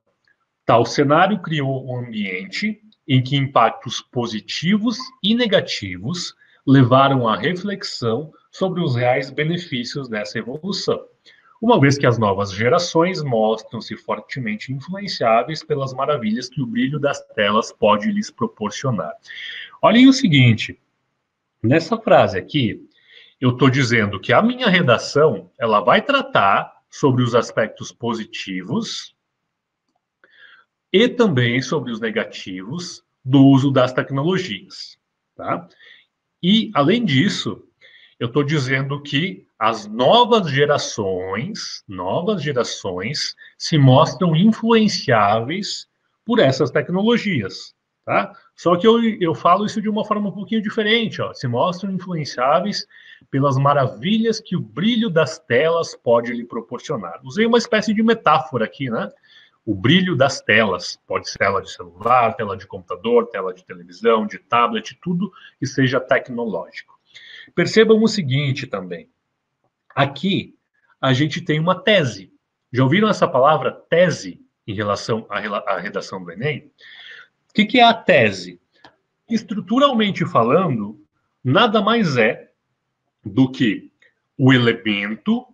tal cenário criou um ambiente em que impactos positivos e negativos levaram à reflexão sobre os reais benefícios dessa evolução, uma vez que as novas gerações mostram-se fortemente influenciáveis pelas maravilhas que o brilho das telas pode lhes proporcionar. Olhem o seguinte, nessa frase aqui, eu estou dizendo que a minha redação, ela vai tratar sobre os aspectos positivos e também sobre os negativos do uso das tecnologias, tá? E, além disso, eu estou dizendo que as novas gerações se mostram influenciáveis por essas tecnologias, tá? Só que eu falo isso de uma forma um pouquinho diferente, ó. Se mostram influenciáveis pelas maravilhas que o brilho das telas pode lhe proporcionar. Usei uma espécie de metáfora aqui, né? O brilho das telas, pode ser tela de celular, tela de computador, tela de televisão, de tablet, tudo que seja tecnológico. Percebam o seguinte também. Aqui, a gente tem uma tese. Já ouviram essa palavra tese em relação à redação do Enem? O que é a tese? Estruturalmente falando, nada mais é do que o elemento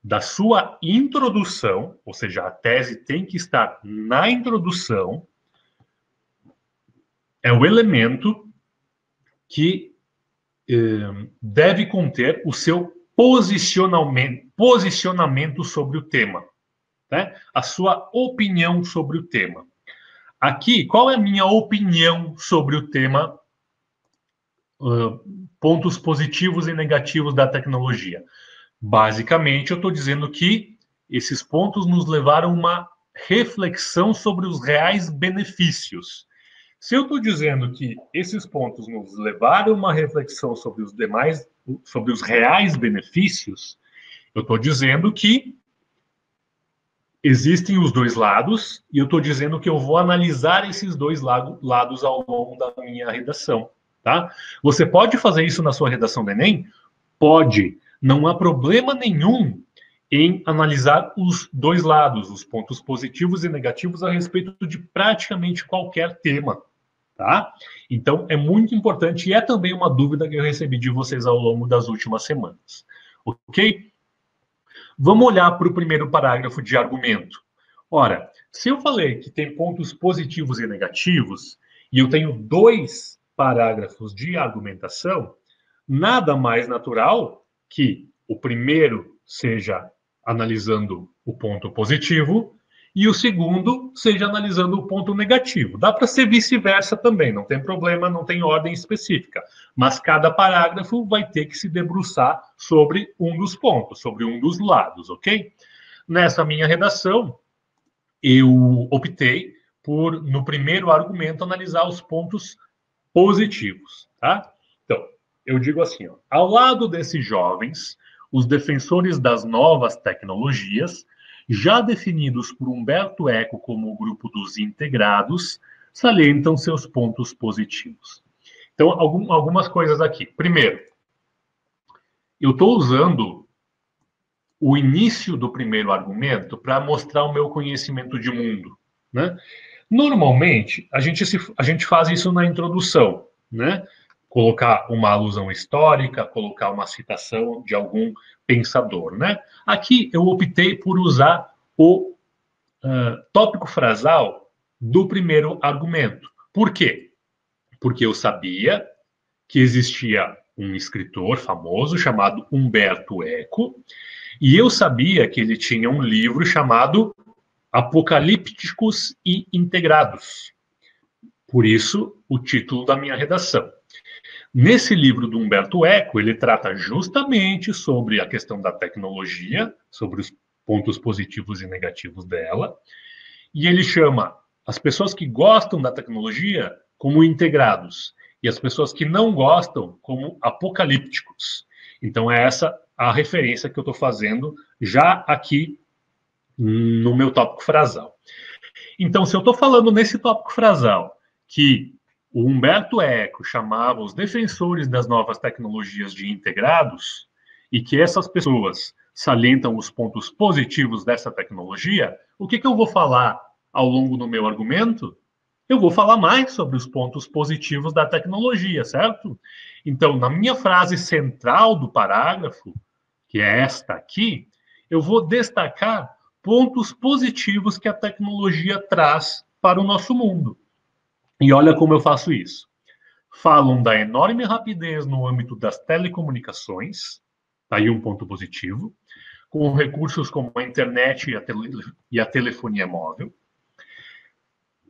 da sua introdução, ou seja, a tese tem que estar na introdução, é o elemento que deve conter o seu posicionamento sobre o tema, né? A sua opinião sobre o tema. Aqui, qual é a minha opinião sobre o tema pontos positivos e negativos da tecnologia? Basicamente, eu estou dizendo que esses pontos nos levaram a uma reflexão sobre os reais benefícios. Se eu estou dizendo que esses pontos nos levaram a uma reflexão sobre os reais benefícios, eu estou dizendo que existem os dois lados, e eu estou dizendo que eu vou analisar esses dois lados ao longo da minha redação, tá? Você pode fazer isso na sua redação do Enem? Pode. Não há problema nenhum em analisar os dois lados, os pontos positivos e negativos a respeito de praticamente qualquer tema, tá? Então, é muito importante e é também uma dúvida que eu recebi de vocês ao longo das últimas semanas, ok? Vamos olhar para o primeiro parágrafo de argumento. Ora, se eu falei que tem pontos positivos e negativos, e eu tenho dois parágrafos de argumentação, nada mais natural que o primeiro seja analisando o ponto positivo e o segundo seja analisando o ponto negativo. Dá para ser vice-versa também, não tem problema, não tem ordem específica. Mas cada parágrafo vai ter que se debruçar sobre um dos pontos, sobre um dos lados, ok? Nessa minha redação, eu optei por, no primeiro argumento, analisar os pontos positivos, tá? Então, eu digo assim, ó, ao lado desses jovens, os defensores das novas tecnologias, já definidos por Humberto Eco como o grupo dos integrados, salientam seus pontos positivos. Então, algumas coisas aqui. Primeiro, eu estou usando o início do primeiro argumento para mostrar o meu conhecimento de mundo, né? Normalmente, a gente faz isso na introdução, né? Colocar uma alusão histórica, colocar uma citação de algum pensador, né? Aqui eu optei por usar o tópico frasal do primeiro argumento. Por quê? Porque eu sabia que existia um escritor famoso chamado Humberto Eco, e eu sabia que ele tinha um livro chamado Apocalípticos e Integrados. Por isso, o título da minha redação. Nesse livro do Humberto Eco, ele trata justamente sobre a questão da tecnologia, sobre os pontos positivos e negativos dela, e ele chama as pessoas que gostam da tecnologia como integrados, e as pessoas que não gostam como apocalípticos. Então, é essa a referência que eu estou fazendo já aqui no meu tópico frasal. Então, se eu estou falando nesse tópico frasal que o Humberto Eco chamava os defensores das novas tecnologias de integrados e que essas pessoas salientam os pontos positivos dessa tecnologia, o que eu vou falar ao longo do meu argumento? Eu vou falar mais sobre os pontos positivos da tecnologia, certo? Então, na minha frase central do parágrafo, que é esta aqui, eu vou destacar pontos positivos que a tecnologia traz para o nosso mundo. E olha como eu faço isso. Falam da enorme rapidez no âmbito das telecomunicações, tá aí um ponto positivo, com recursos como a internet e a telefonia móvel,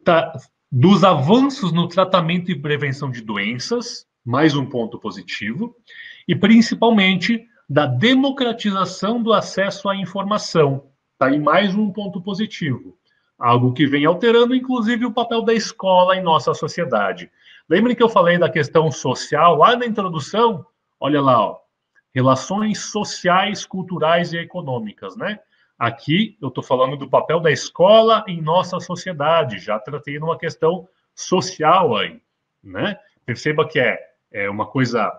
tá, dos avanços no tratamento e prevenção de doenças, mais um ponto positivo, e principalmente da democratização do acesso à informação, tá aí mais um ponto positivo. Algo que vem alterando, inclusive, o papel da escola em nossa sociedade. Lembrem que eu falei da questão social lá na introdução? Olha lá, ó, relações sociais, culturais e econômicas, né? Aqui eu estou falando do papel da escola em nossa sociedade. Já tratei numa questão social aí, né? Perceba que é uma coisa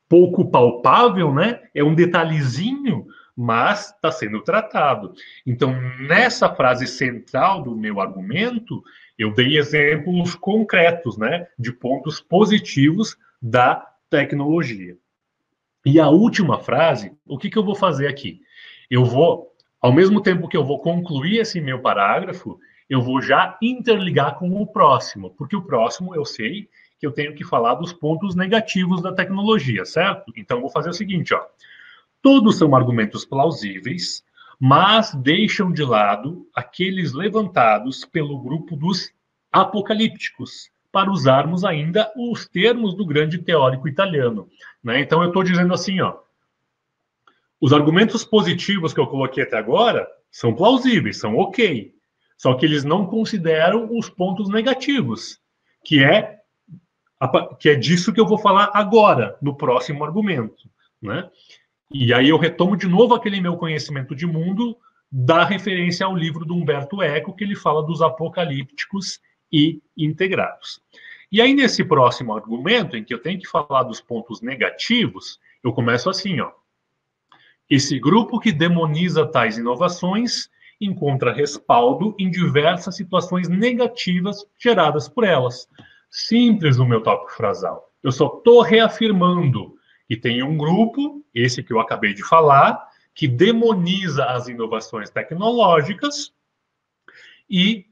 pouco palpável, né? É um detalhezinho, mas está sendo tratado. Então, nessa frase central do meu argumento, eu dei exemplos concretos, né, de pontos positivos da tecnologia. E a última frase, o que eu vou fazer aqui? Eu vou, ao mesmo tempo que eu vou concluir esse meu parágrafo, eu vou já interligar com o próximo, porque o próximo eu sei que eu tenho que falar dos pontos negativos da tecnologia, certo? Então, eu vou fazer o seguinte, ó. Todos são argumentos plausíveis, mas deixam de lado aqueles levantados pelo grupo dos apocalípticos, para usarmos ainda os termos do grande teórico italiano, né? Então, eu estou dizendo assim, ó, os argumentos positivos que eu coloquei até agora são plausíveis, são ok, só que eles não consideram os pontos negativos, que é disso que eu vou falar agora, no próximo argumento, né? E aí eu retomo de novo aquele meu conhecimento de mundo da referência ao livro do Humberto Eco, que ele fala dos apocalípticos e integrados. E aí, nesse próximo argumento, em que eu tenho que falar dos pontos negativos, eu começo assim, ó. Esse grupo que demoniza tais inovações encontra respaldo em diversas situações negativas geradas por elas. Simples no meu tópico frasal. Eu só estou reafirmando que tem um grupo, esse que eu acabei de falar, que demoniza as inovações tecnológicas e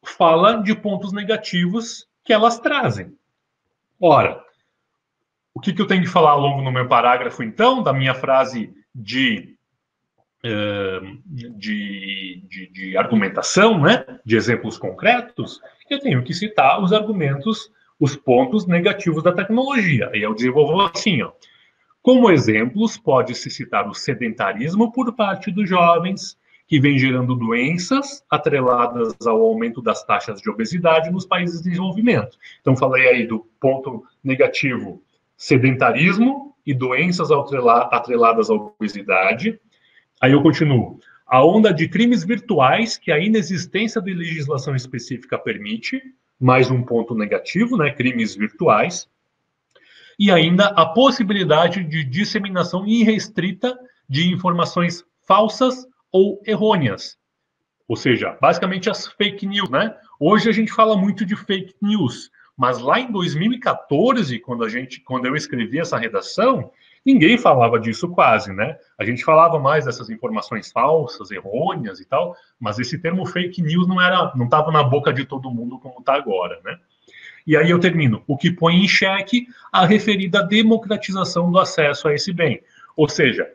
fala de pontos negativos que elas trazem. Ora, o que eu tenho que falar ao longo do meu parágrafo, então, da minha frase de argumentação, né, de exemplos concretos? Eu tenho que citar os argumentos, os pontos negativos da tecnologia. E eu desenvolvo assim, ó. Como exemplos, pode-se citar o sedentarismo por parte dos jovens, que vem gerando doenças atreladas ao aumento das taxas de obesidade nos países de desenvolvimento. Então, falei aí do ponto negativo, sedentarismo e doenças atreladas à obesidade. Aí eu continuo. A onda de crimes virtuais, que a inexistência de legislação específica permite, mais um ponto negativo, né? Crimes virtuais. E ainda a possibilidade de disseminação irrestrita de informações falsas ou errôneas. Ou seja, basicamente as fake news, né? Hoje a gente fala muito de fake news, mas lá em 2014, quando eu escrevi essa redação, ninguém falava disso quase, né? A gente falava mais dessas informações falsas, errôneas e tal, mas esse termo fake news não estava na boca de todo mundo como está agora, né? E aí eu termino, o que põe em xeque a referida democratização do acesso a esse bem. Ou seja,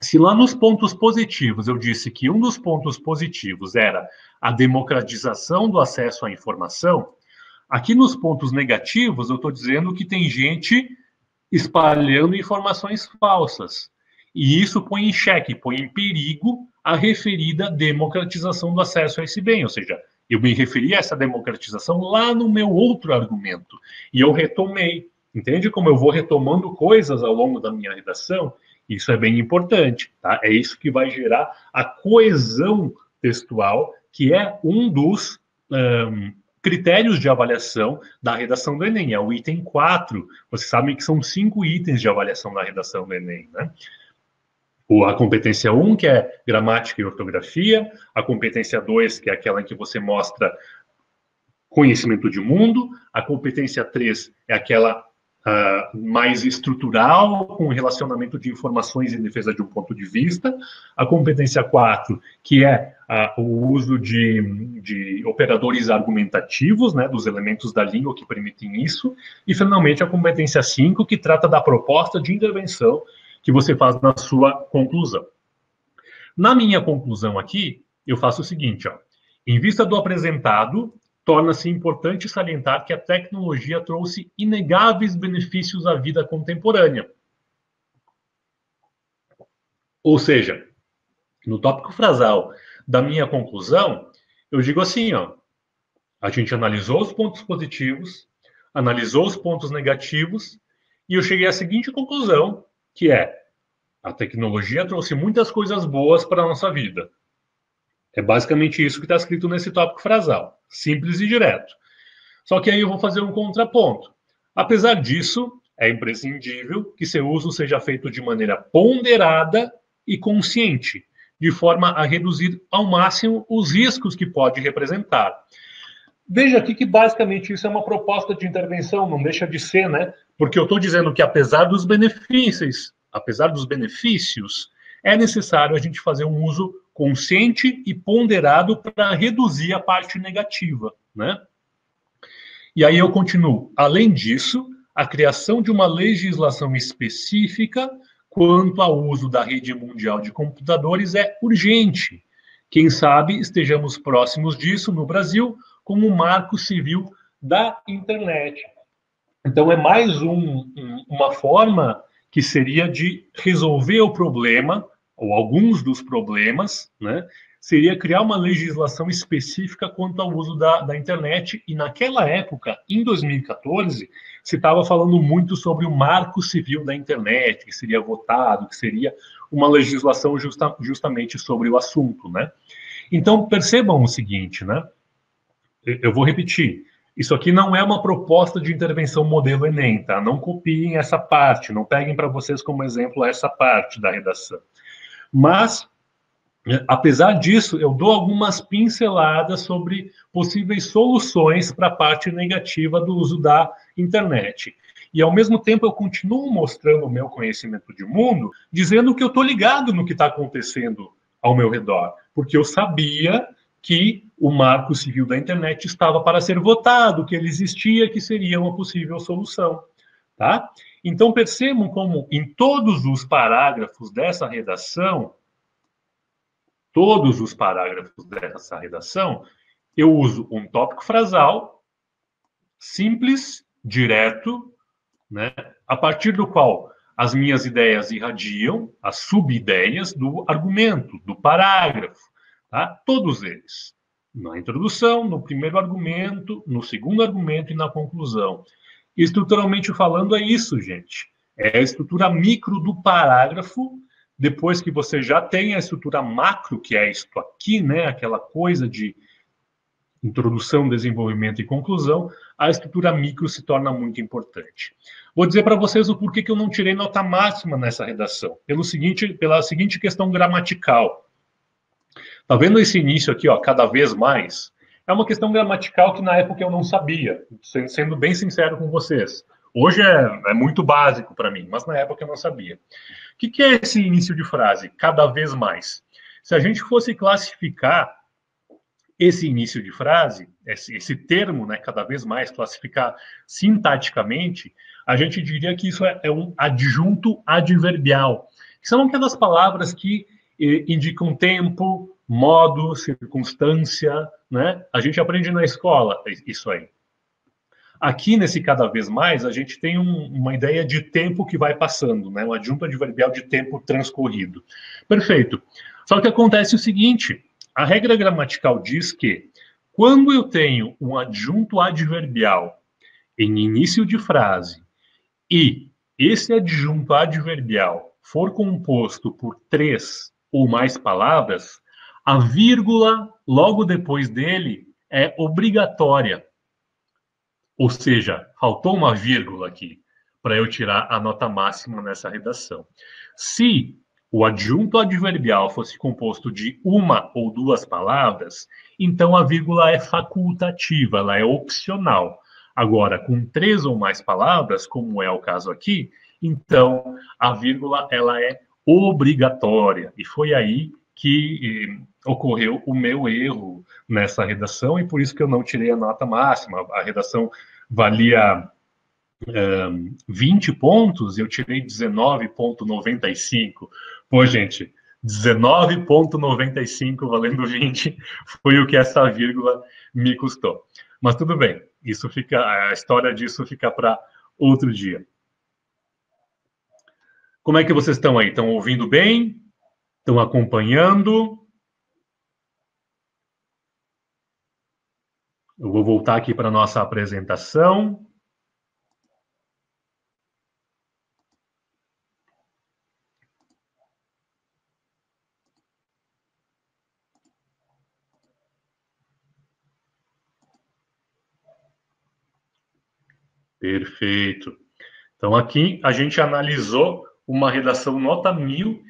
se lá nos pontos positivos eu disse que um dos pontos positivos era a democratização do acesso à informação, aqui nos pontos negativos eu estou dizendo que tem gente espalhando informações falsas. E isso põe em xeque, põe em perigo a referida democratização do acesso a esse bem. Ou seja, eu me referi a essa democratização lá no meu outro argumento. E eu retomei. Entende como eu vou retomando coisas ao longo da minha redação? Isso é bem importante, tá? É isso que vai gerar a coesão textual, que é um dos critérios de avaliação da redação do Enem. É o item 4. Vocês sabem que são 5 itens de avaliação da redação do Enem, né? A competência 1, que é gramática e ortografia. A competência 2, que é aquela em que você mostra conhecimento de mundo. A competência 3 é aquela mais estrutural, com relacionamento de informações em defesa de um ponto de vista. A competência 4, que é o uso de operadores argumentativos, né, dos elementos da língua que permitem isso. E, finalmente, a competência 5, que trata da proposta de intervenção que você faz na sua conclusão. Na minha conclusão aqui, eu faço o seguinte, ó. Em vista do apresentado, torna-se importante salientar que a tecnologia trouxe inegáveis benefícios à vida contemporânea. Ou seja, no tópico frasal da minha conclusão, eu digo assim, ó, a gente analisou os pontos positivos, analisou os pontos negativos, e eu cheguei à seguinte conclusão, que é, a tecnologia trouxe muitas coisas boas para a nossa vida. É basicamente isso que está escrito nesse tópico frasal. Simples e direto. Só que aí eu vou fazer um contraponto. Apesar disso, é imprescindível que seu uso seja feito de maneira ponderada e consciente, de forma a reduzir ao máximo os riscos que pode representar. Veja aqui que basicamente isso é uma proposta de intervenção, não deixa de ser, né? Porque eu estou dizendo que apesar dos benefícios, é necessário a gente fazer um uso consciente e ponderado para reduzir a parte negativa, né? E aí eu continuo. Além disso, a criação de uma legislação específica quanto ao uso da rede mundial de computadores é urgente. Quem sabe estejamos próximos disso no Brasil, como o Marco Civil da Internet. Então, é mais uma forma que seria de resolver o problema, ou alguns dos problemas, né, seria criar uma legislação específica quanto ao uso da internet, e naquela época, em 2014, se estava falando muito sobre o Marco Civil da Internet, que seria votado, que seria uma legislação justamente sobre o assunto, né? Então, percebam o seguinte, né? Eu vou repetir. Isso aqui não é uma proposta de intervenção modelo Enem, tá? Não copiem essa parte, não peguem para vocês como exemplo essa parte da redação. Mas, apesar disso, eu dou algumas pinceladas sobre possíveis soluções para a parte negativa do uso da internet. E, ao mesmo tempo, eu continuo mostrando o meu conhecimento de mundo, dizendo que eu estou ligado no que está acontecendo ao meu redor, porque eu sabia que o Marco Civil da Internet estava para ser votado, que ele existia, que seria uma possível solução, tá? Então, percebam como em todos os parágrafos dessa redação, eu uso um tópico frasal simples, direto, né, a partir do qual as minhas ideias irradiam, as sub-ideias do argumento, do parágrafo, tá? Todos eles. Na introdução, no primeiro argumento, no segundo argumento e na conclusão. Estruturalmente falando, é isso, gente. É a estrutura micro do parágrafo. Depois que você já tem a estrutura macro, que é isto aqui, né? Aquela coisa de introdução, desenvolvimento e conclusão, a estrutura micro se torna muito importante. Vou dizer para vocês o porquê que eu não tirei nota máxima nessa redação. Pela seguinte questão gramatical. Tá vendo esse início aqui, ó, cada vez mais? É uma questão gramatical que na época eu não sabia, sendo bem sincero com vocês. Hoje é muito básico para mim, mas na época eu não sabia. O que é esse início de frase? Cada vez mais. Se a gente fosse classificar esse início de frase, esse termo, né, cada vez mais, classificar sintaticamente, a gente diria que isso é um adjunto adverbial, que são aquelas palavras que indicam tempo, modo, circunstância, né? A gente aprende na escola isso aí. Aqui, nesse cada vez mais, a gente tem uma ideia de tempo que vai passando, né? Um adjunto adverbial de tempo transcorrido. Perfeito. Só que acontece o seguinte, a regra gramatical diz que quando eu tenho um adjunto adverbial em início de frase e esse adjunto adverbial for composto por 3 ou mais palavras, a vírgula logo depois dele é obrigatória. Ou seja, faltou uma vírgula aqui para eu tirar a nota máxima nessa redação. Se o adjunto adverbial fosse composto de uma ou duas palavras, então a vírgula é facultativa, ela é opcional. Agora, com 3 ou mais palavras, como é o caso aqui, então a vírgula ela é obrigatória. E foi aí que ocorreu o meu erro nessa redação, e por isso que eu não tirei a nota máxima. A redação valia 20 pontos, eu tirei 19,95. Pô, gente, 19,95 valendo 20 foi o que essa vírgula me custou. Mas tudo bem, a história disso fica para outro dia. Como é que vocês estão aí? Estão ouvindo bem? Estão acompanhando? Eu vou voltar aqui para a nossa apresentação. Perfeito. Então, aqui a gente analisou uma redação nota 1000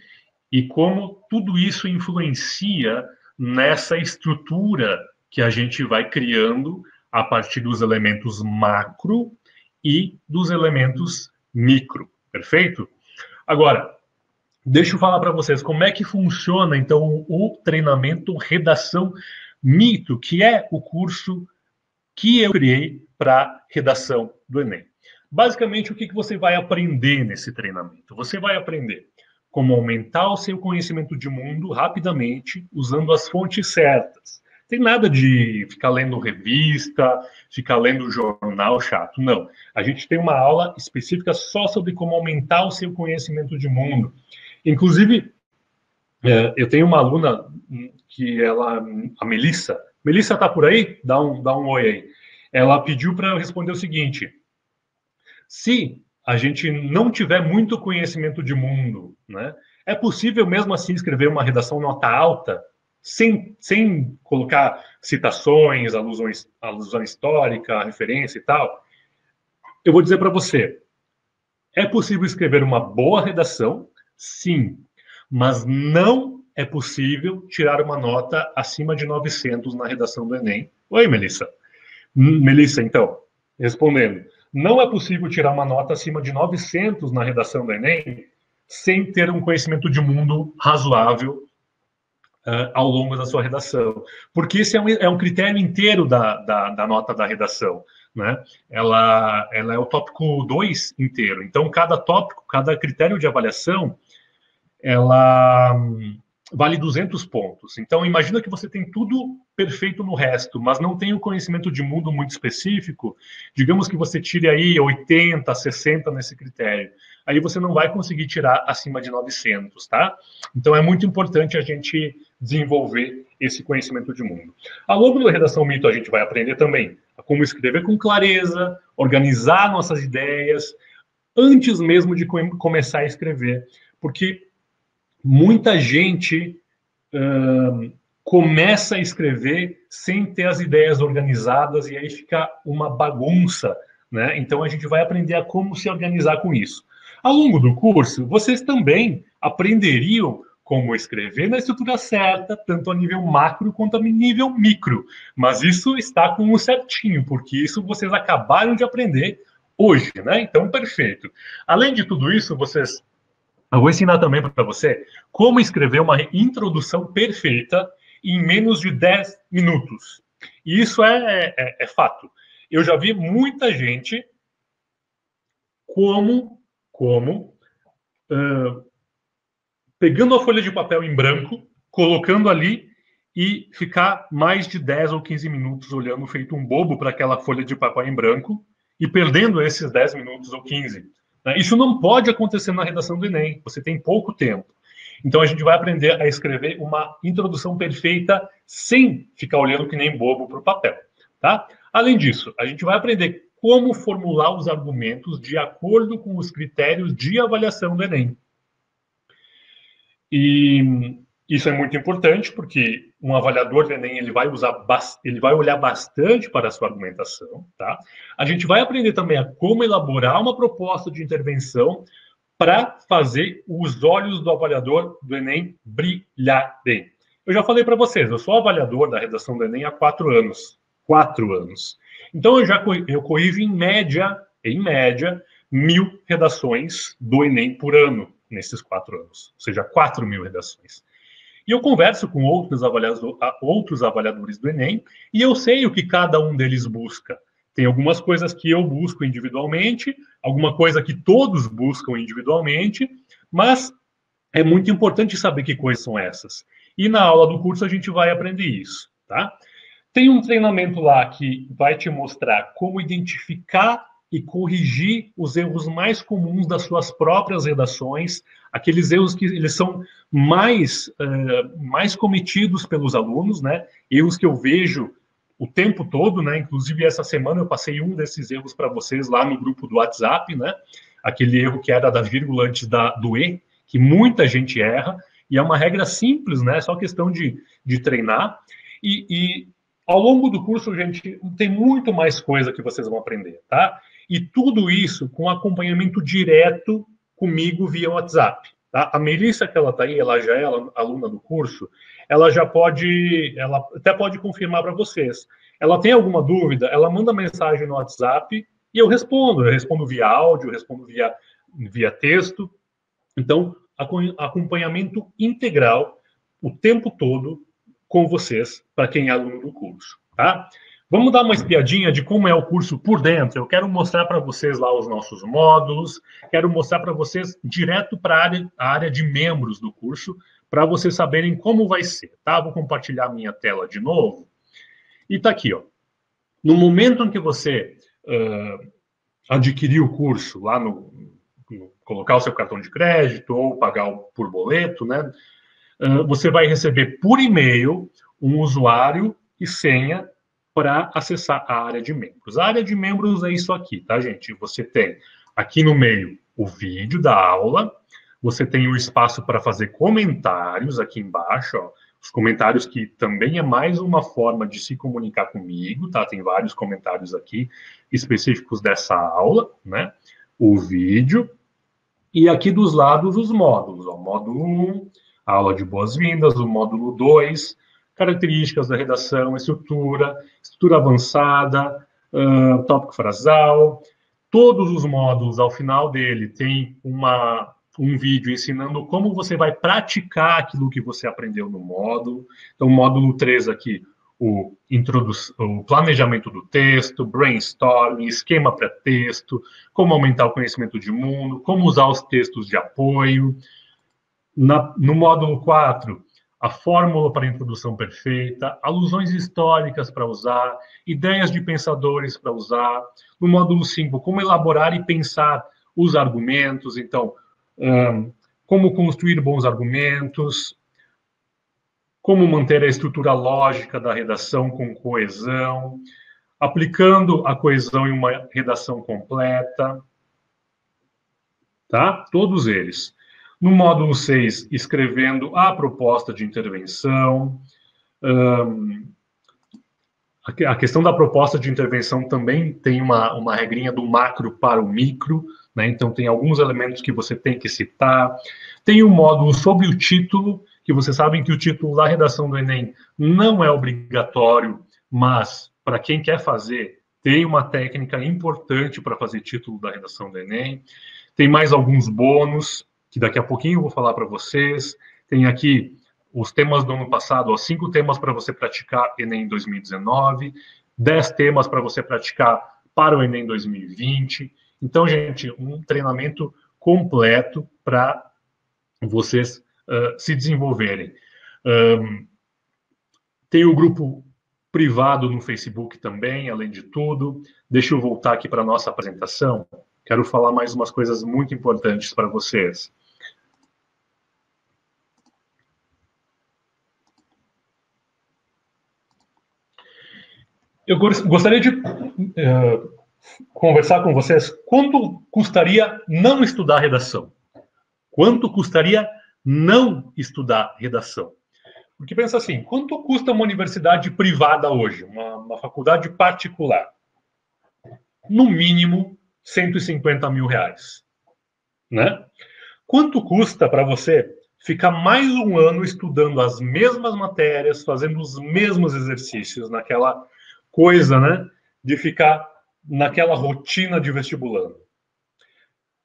e como tudo isso influencia nessa estrutura que a gente vai criando a partir dos elementos macro e dos elementos micro. Perfeito? Agora, deixa eu falar para vocês como é que funciona, então, o treinamento Redação Mito, que é o curso que eu criei para redação do Enem. Basicamente, o que você vai aprender nesse treinamento? Você vai aprender como aumentar o seu conhecimento de mundo rapidamente, usando as fontes certas. Tem nada de ficar lendo revista, ficar lendo jornal chato, não. A gente tem uma aula específica só sobre como aumentar o seu conhecimento de mundo. Inclusive, Eu tenho uma aluna que a Melissa. Melissa tá por aí? Dá um oi aí. Ela pediu para eu responder o seguinte: se a gente não tiver muito conhecimento de mundo, né, é possível mesmo assim escrever uma redação nota alta, sem colocar citações, alusão histórica, referência e tal? Eu vou dizer para você, é possível escrever uma boa redação, sim, mas não é possível tirar uma nota acima de 900 na redação do Enem. Oi, Melissa. Melissa, então, respondendo, não é possível tirar uma nota acima de 900 na redação do Enem sem ter um conhecimento de mundo razoável ao longo da sua redação. Porque esse é um critério inteiro da nota da redação. Né? Ela é o tópico 2 inteiro. Então, cada tópico, cada critério de avaliação, ela vale 200 pontos. Então, imagina que você tem tudo perfeito no resto, mas não tem o conhecimento de mundo muito específico. Digamos que você tire aí 80, 60 nesse critério. Aí você não vai conseguir tirar acima de 900, tá? Então, é muito importante a gente desenvolver esse conhecimento de mundo. Ao longo da Redação Mito, a gente vai aprender também a como escrever com clareza, organizar nossas ideias, antes mesmo de começar a escrever. Porque muita gente começa a escrever sem ter as ideias organizadas e aí fica uma bagunça, né? Então a gente vai aprender a como se organizar com isso. Ao longo do curso, vocês também aprenderiam como escrever na estrutura certa, tanto a nível macro quanto a nível micro. Mas isso está com o certinho, porque isso vocês acabaram de aprender hoje, né? Então, perfeito. Além de tudo isso, eu vou ensinar também para você como escrever uma introdução perfeita em menos de 10 minutos. E isso é fato. Eu já vi muita gente como pegando a folha de papel em branco, colocando ali e ficar mais de 10 ou 15 minutos olhando feito um bobo para aquela folha de papel em branco e perdendo esses 10 minutos ou 15. Isso não pode acontecer na redação do Enem, você tem pouco tempo. Então a gente vai aprender a escrever uma introdução perfeita sem ficar olhando que nem bobo para o papel. Tá? Além disso, a gente vai aprender como formular os argumentos de acordo com os critérios de avaliação do Enem. E isso é muito importante porque um avaliador do Enem ele vai olhar bastante para a sua argumentação, tá? A gente vai aprender também a como elaborar uma proposta de intervenção para fazer os olhos do avaliador do Enem brilharem. Eu já falei para vocês, eu sou avaliador da redação do Enem há 4 anos. 4 anos. Então eu corrijo em média 1.000 redações do Enem por ano nesses 4 anos, ou seja, 4.000 redações. E eu converso com outros avaliadores do Enem e eu sei o que cada um deles busca. Tem algumas coisas que eu busco individualmente, alguma coisa que todos buscam individualmente, mas é muito importante saber que coisas são essas. E na aula do curso a gente vai aprender isso, tá? Tem um treinamento lá que vai te mostrar como identificar e corrigir os erros mais comuns das suas próprias redações, aqueles erros que eles são mais cometidos pelos alunos, né? Erros que eu vejo o tempo todo, né? Inclusive essa semana eu passei um desses erros para vocês lá no grupo do WhatsApp, né? Aquele erro que era da vírgula antes do E, que muita gente erra, e é uma regra simples, né? É só questão de treinar. E ao longo do curso, gente, tem muito mais coisa que vocês vão aprender, tá? E tudo isso com acompanhamento direto comigo via WhatsApp. Tá? A Melissa, que ela está aí, ela já é aluna do curso, ela até pode confirmar para vocês. Ela tem alguma dúvida, ela manda mensagem no WhatsApp e eu respondo via áudio, eu respondo via texto. Então, acompanhamento integral o tempo todo com vocês, para quem é aluno do curso, tá? Vamos dar uma espiadinha de como é o curso por dentro. Eu quero mostrar para vocês lá os nossos módulos, quero mostrar para vocês direto para a área de membros do curso, para vocês saberem como vai ser, tá? Vou compartilhar minha tela de novo. E tá aqui, ó. No momento em que você adquirir o curso lá colocar o seu cartão de crédito ou pagar por boleto, né? você vai receber por e-mail um usuário e senha para acessar a área de membros. A área de membros é isso aqui, tá, gente? Você tem aqui no meio o vídeo da aula, você tem o espaço para fazer comentários aqui embaixo, ó, os comentários que também é mais uma forma de se comunicar comigo, tá? Tem vários comentários aqui específicos dessa aula, né? O vídeo. E aqui dos lados os módulos, ó, módulo 1, aula de boas-vindas, o módulo 2, características da redação, estrutura avançada, tópico frasal. Todos os módulos, ao final dele, tem um vídeo ensinando como você vai praticar aquilo que você aprendeu no módulo. Então, o módulo 3 aqui, o planejamento do texto, brainstorming, esquema para texto, como aumentar o conhecimento de mundo, como usar os textos de apoio. No módulo 4, a fórmula para a introdução perfeita, alusões históricas para usar, ideias de pensadores para usar. No módulo 5, como elaborar e pensar os argumentos. Então, como construir bons argumentos, como manter a estrutura lógica da redação com coesão, aplicando a coesão em uma redação completa, tá? Todos eles. No módulo 6, escrevendo a proposta de intervenção. A questão da proposta de intervenção também tem uma regrinha do macro para o micro, né? Então, tem alguns elementos que você tem que citar. Tem um módulo sobre o título, que vocês sabem que o título da redação do Enem não é obrigatório, mas para quem quer fazer, tem uma técnica importante para fazer título da redação do Enem. Tem mais alguns bônus, que daqui a pouquinho eu vou falar para vocês. Tem aqui os temas do ano passado, ó, 5 temas para você praticar Enem 2019, 10 temas para você praticar para o Enem 2020. Então, gente, um treinamento completo para vocês se desenvolverem. Tem o grupo privado no Facebook também, além de tudo. Deixa eu voltar aqui para a nossa apresentação. Quero falar mais umas coisas muito importantes para vocês. Eu gostaria de conversar com vocês quanto custaria não estudar redação. Quanto custaria não estudar redação? Porque pensa assim, quanto custa uma universidade privada hoje, uma faculdade particular? No mínimo, 150 mil reais. Né? Quanto custa para você ficar mais um ano estudando as mesmas matérias, fazendo os mesmos exercícios, naquela coisa, né, de ficar naquela rotina de vestibulando?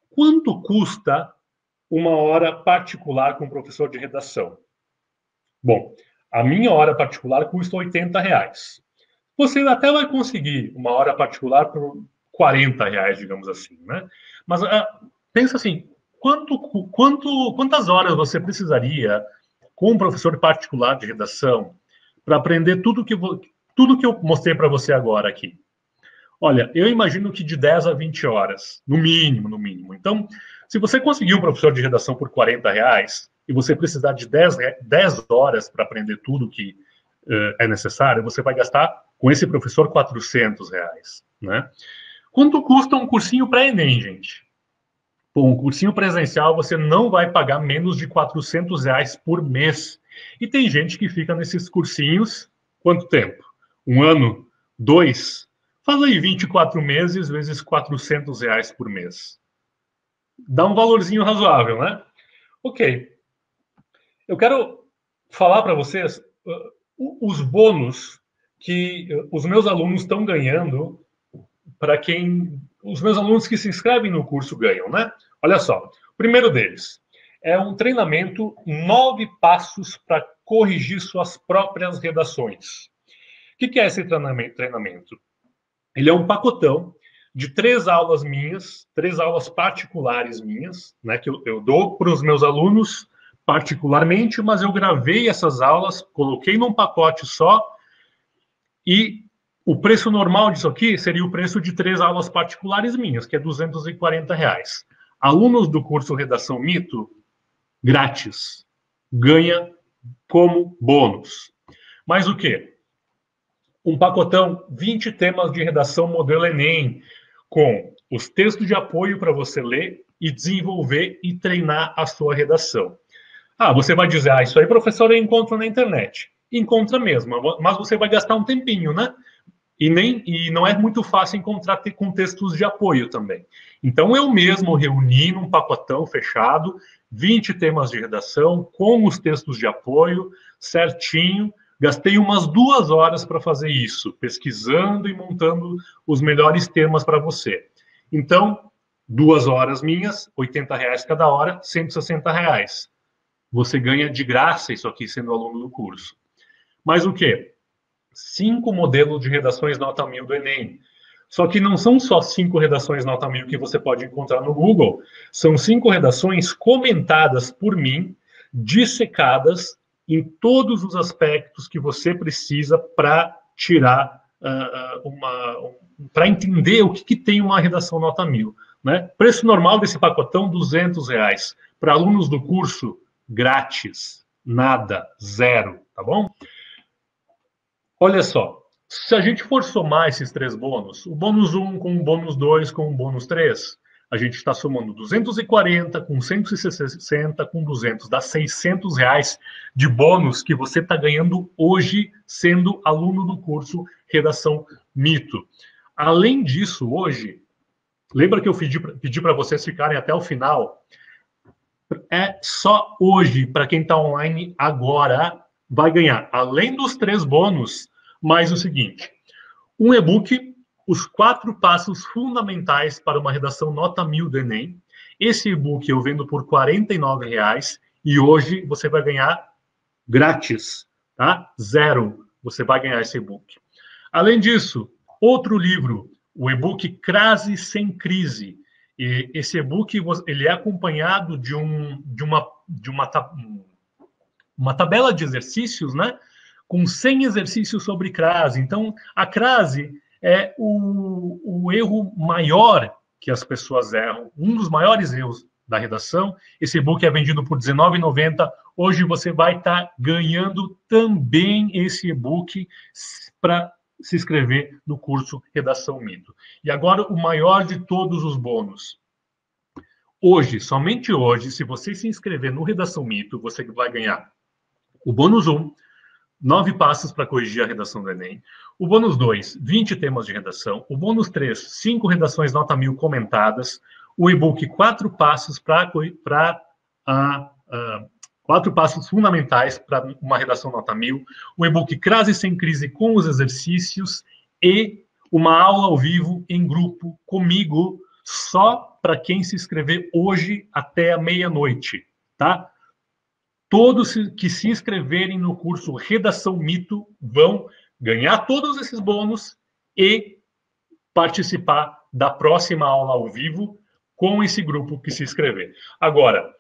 Quanto custa uma hora particular com professor de redação? Bom, a minha hora particular custa 80 reais. Você até vai conseguir uma hora particular por 40 reais, digamos assim, né? Mas pensa assim, quantas horas você precisaria com um professor particular de redação para aprender tudo que eu mostrei para você agora aqui? Olha, eu imagino que de 10 a 20 horas, no mínimo, no mínimo. Então, se você conseguir um professor de redação por 40 reais e você precisar de 10 horas para aprender tudo que é necessário, você vai gastar com esse professor 400 reais, né? Quanto custa um cursinho pré-ENEM, gente? Bom, um cursinho presencial você não vai pagar menos de 400 reais por mês. E tem gente que fica nesses cursinhos, quanto tempo? 1 ano? 2? Faz aí 24 meses vezes 400 reais por mês. Dá um valorzinho razoável, né? Ok. Eu quero falar para vocês os bônus que os meus alunos estão ganhando para quem... Os meus alunos que se inscrevem no curso ganham, né? Olha só. O primeiro deles é um treinamento 9 passos para corrigir suas próprias redações. O que é esse treinamento? Ele é um pacotão de 3 aulas minhas, 3 aulas particulares minhas, né, que eu dou para os meus alunos particularmente, mas eu gravei essas aulas, coloquei num pacote só, e o preço normal disso aqui seria o preço de 3 aulas particulares minhas, que é 240 reais. Alunos do curso Redação Mito, grátis, ganha como bônus. Mas o quê? Um pacotão, 20 temas de redação modelo Enem, com os textos de apoio para você ler e desenvolver e treinar a sua redação. Ah, você vai dizer, isso aí, professor, eu encontro na internet. Encontra mesmo, mas você vai gastar um tempinho, né? E não é muito fácil encontrar com textos de apoio também. Então, eu mesmo reuni num pacotão fechado 20 temas de redação com os textos de apoio, certinho. Gastei umas 2 horas para fazer isso, pesquisando e montando os melhores temas para você. Então, 2 horas minhas, R$ 80 cada hora, R$ 160. Você ganha de graça isso aqui sendo aluno do curso. Mas o quê? 5 modelos de redações nota 1000 do Enem. Só que não são só 5 redações nota 1000 que você pode encontrar no Google. São 5 redações comentadas por mim, dissecadas em todos os aspectos que você precisa para tirar para entender o que tem uma redação nota 1000. Né? Preço normal desse pacotão, R$ 200. Para alunos do curso, grátis. Nada, zero, tá bom? Olha só, se a gente for somar esses 3 bônus, o bônus 1 com o bônus 2 com o bônus 3, a gente está somando 240 com 160 com 200, dá R$ 600 de bônus que você está ganhando hoje sendo aluno do curso Redação Mito. Além disso, hoje, lembra que eu pedi para vocês ficarem até o final? É só hoje, para quem está online agora, vai ganhar, além dos 3 bônus, mais o seguinte: um e-book, os 4 passos fundamentais para uma redação nota 1000 do Enem. Esse e-book eu vendo por R$ 49,00 e hoje você vai ganhar grátis, tá? Zero, você vai ganhar esse e-book. Além disso, outro livro, o e-book Crase Sem Crise. E esse e-book ele é acompanhado de uma tabela de exercícios, né? Com 100 exercícios sobre crase. Então, a crase é o erro maior que as pessoas erram, um dos maiores erros da redação. Esse e-book é vendido por R$19,90. Hoje você vai estar ganhando também esse e-book para se inscrever no curso Redação Mito. E agora, o maior de todos os bônus. Hoje, somente hoje, se você se inscrever no Redação Mito, você vai ganhar o bônus 1, 9 passos para corrigir a redação do Enem. O bônus 2, 20 temas de redação. O bônus 3, 5 redações nota 1000 comentadas. O e-book 4 passos 4 passos fundamentais para uma redação nota 1000. O e-book Crase Sem Crise com os exercícios e uma aula ao vivo em grupo comigo, só para quem se inscrever hoje até a meia-noite, tá? Todos que se inscreverem no curso Redação Mito vão ganhar todos esses bônus e participar da próxima aula ao vivo com esse grupo que se inscrever. Agora,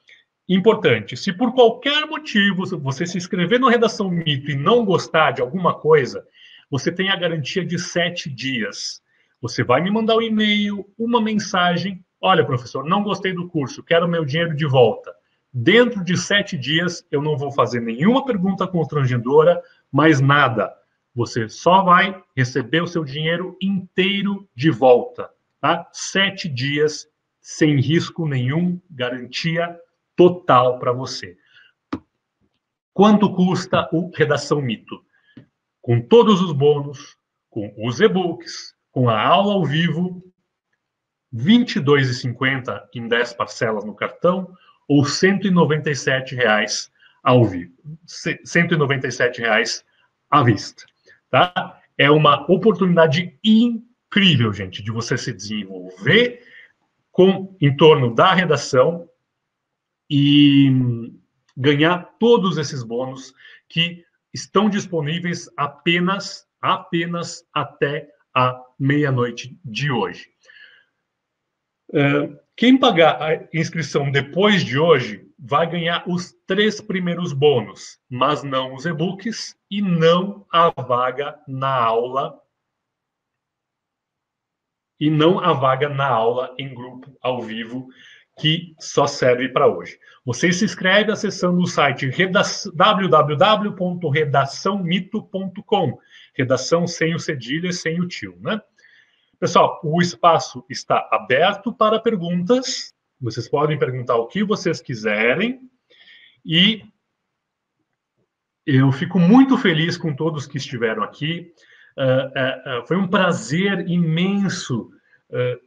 importante, se por qualquer motivo você se inscrever no Redação Mito e não gostar de alguma coisa, você tem a garantia de 7 dias. Você vai me mandar um e-mail, uma mensagem. Olha, professor, não gostei do curso, quero meu dinheiro de volta. Dentro de 7 dias, eu não vou fazer nenhuma pergunta constrangedora, mais nada. Você só vai receber o seu dinheiro inteiro de volta. Tá? 7 dias, sem risco nenhum, garantia total para você. Quanto custa o Redação Mito? Com todos os bônus, com os e-books, com a aula ao vivo, R$ 22,50 em 10 parcelas no cartão, ou R$ 197,00 ao vivo, R$ 197,00 à vista, tá? É uma oportunidade incrível, gente, de você se desenvolver em torno da redação e ganhar todos esses bônus que estão disponíveis apenas até a meia-noite de hoje. Quem pagar a inscrição depois de hoje vai ganhar os 3 primeiros bônus, mas não os e-books e não a vaga na aula em grupo ao vivo que só serve para hoje. Você se inscreve acessando o site www.redaçãomito.com. Redação sem o cedilha e sem o tio, né? Pessoal, o espaço está aberto para perguntas. Vocês podem perguntar o que vocês quiserem. E eu fico muito feliz com todos que estiveram aqui. Foi um prazer imenso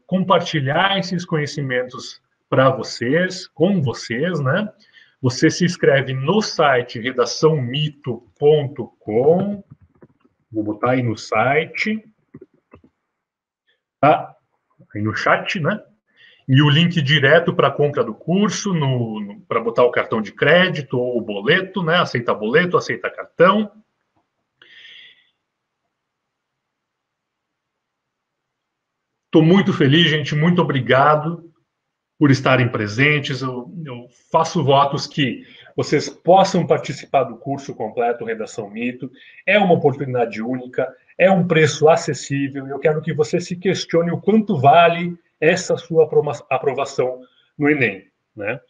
compartilhar esses conhecimentos para vocês, com vocês, né? Você se inscreve no site redaçãomito.com. Vou botar aí no site. Tá? Aí no chat, né? E o link direto para a compra do curso, para botar o cartão de crédito ou o boleto, né? Aceita boleto, aceita cartão. Estou muito feliz, gente. Muito obrigado por estarem presentes. Eu faço votos que vocês possam participar do curso completo Redação Mito. É uma oportunidade única, é um preço acessível. Eu quero que você se questione o quanto vale essa sua aprovação no Enem, né?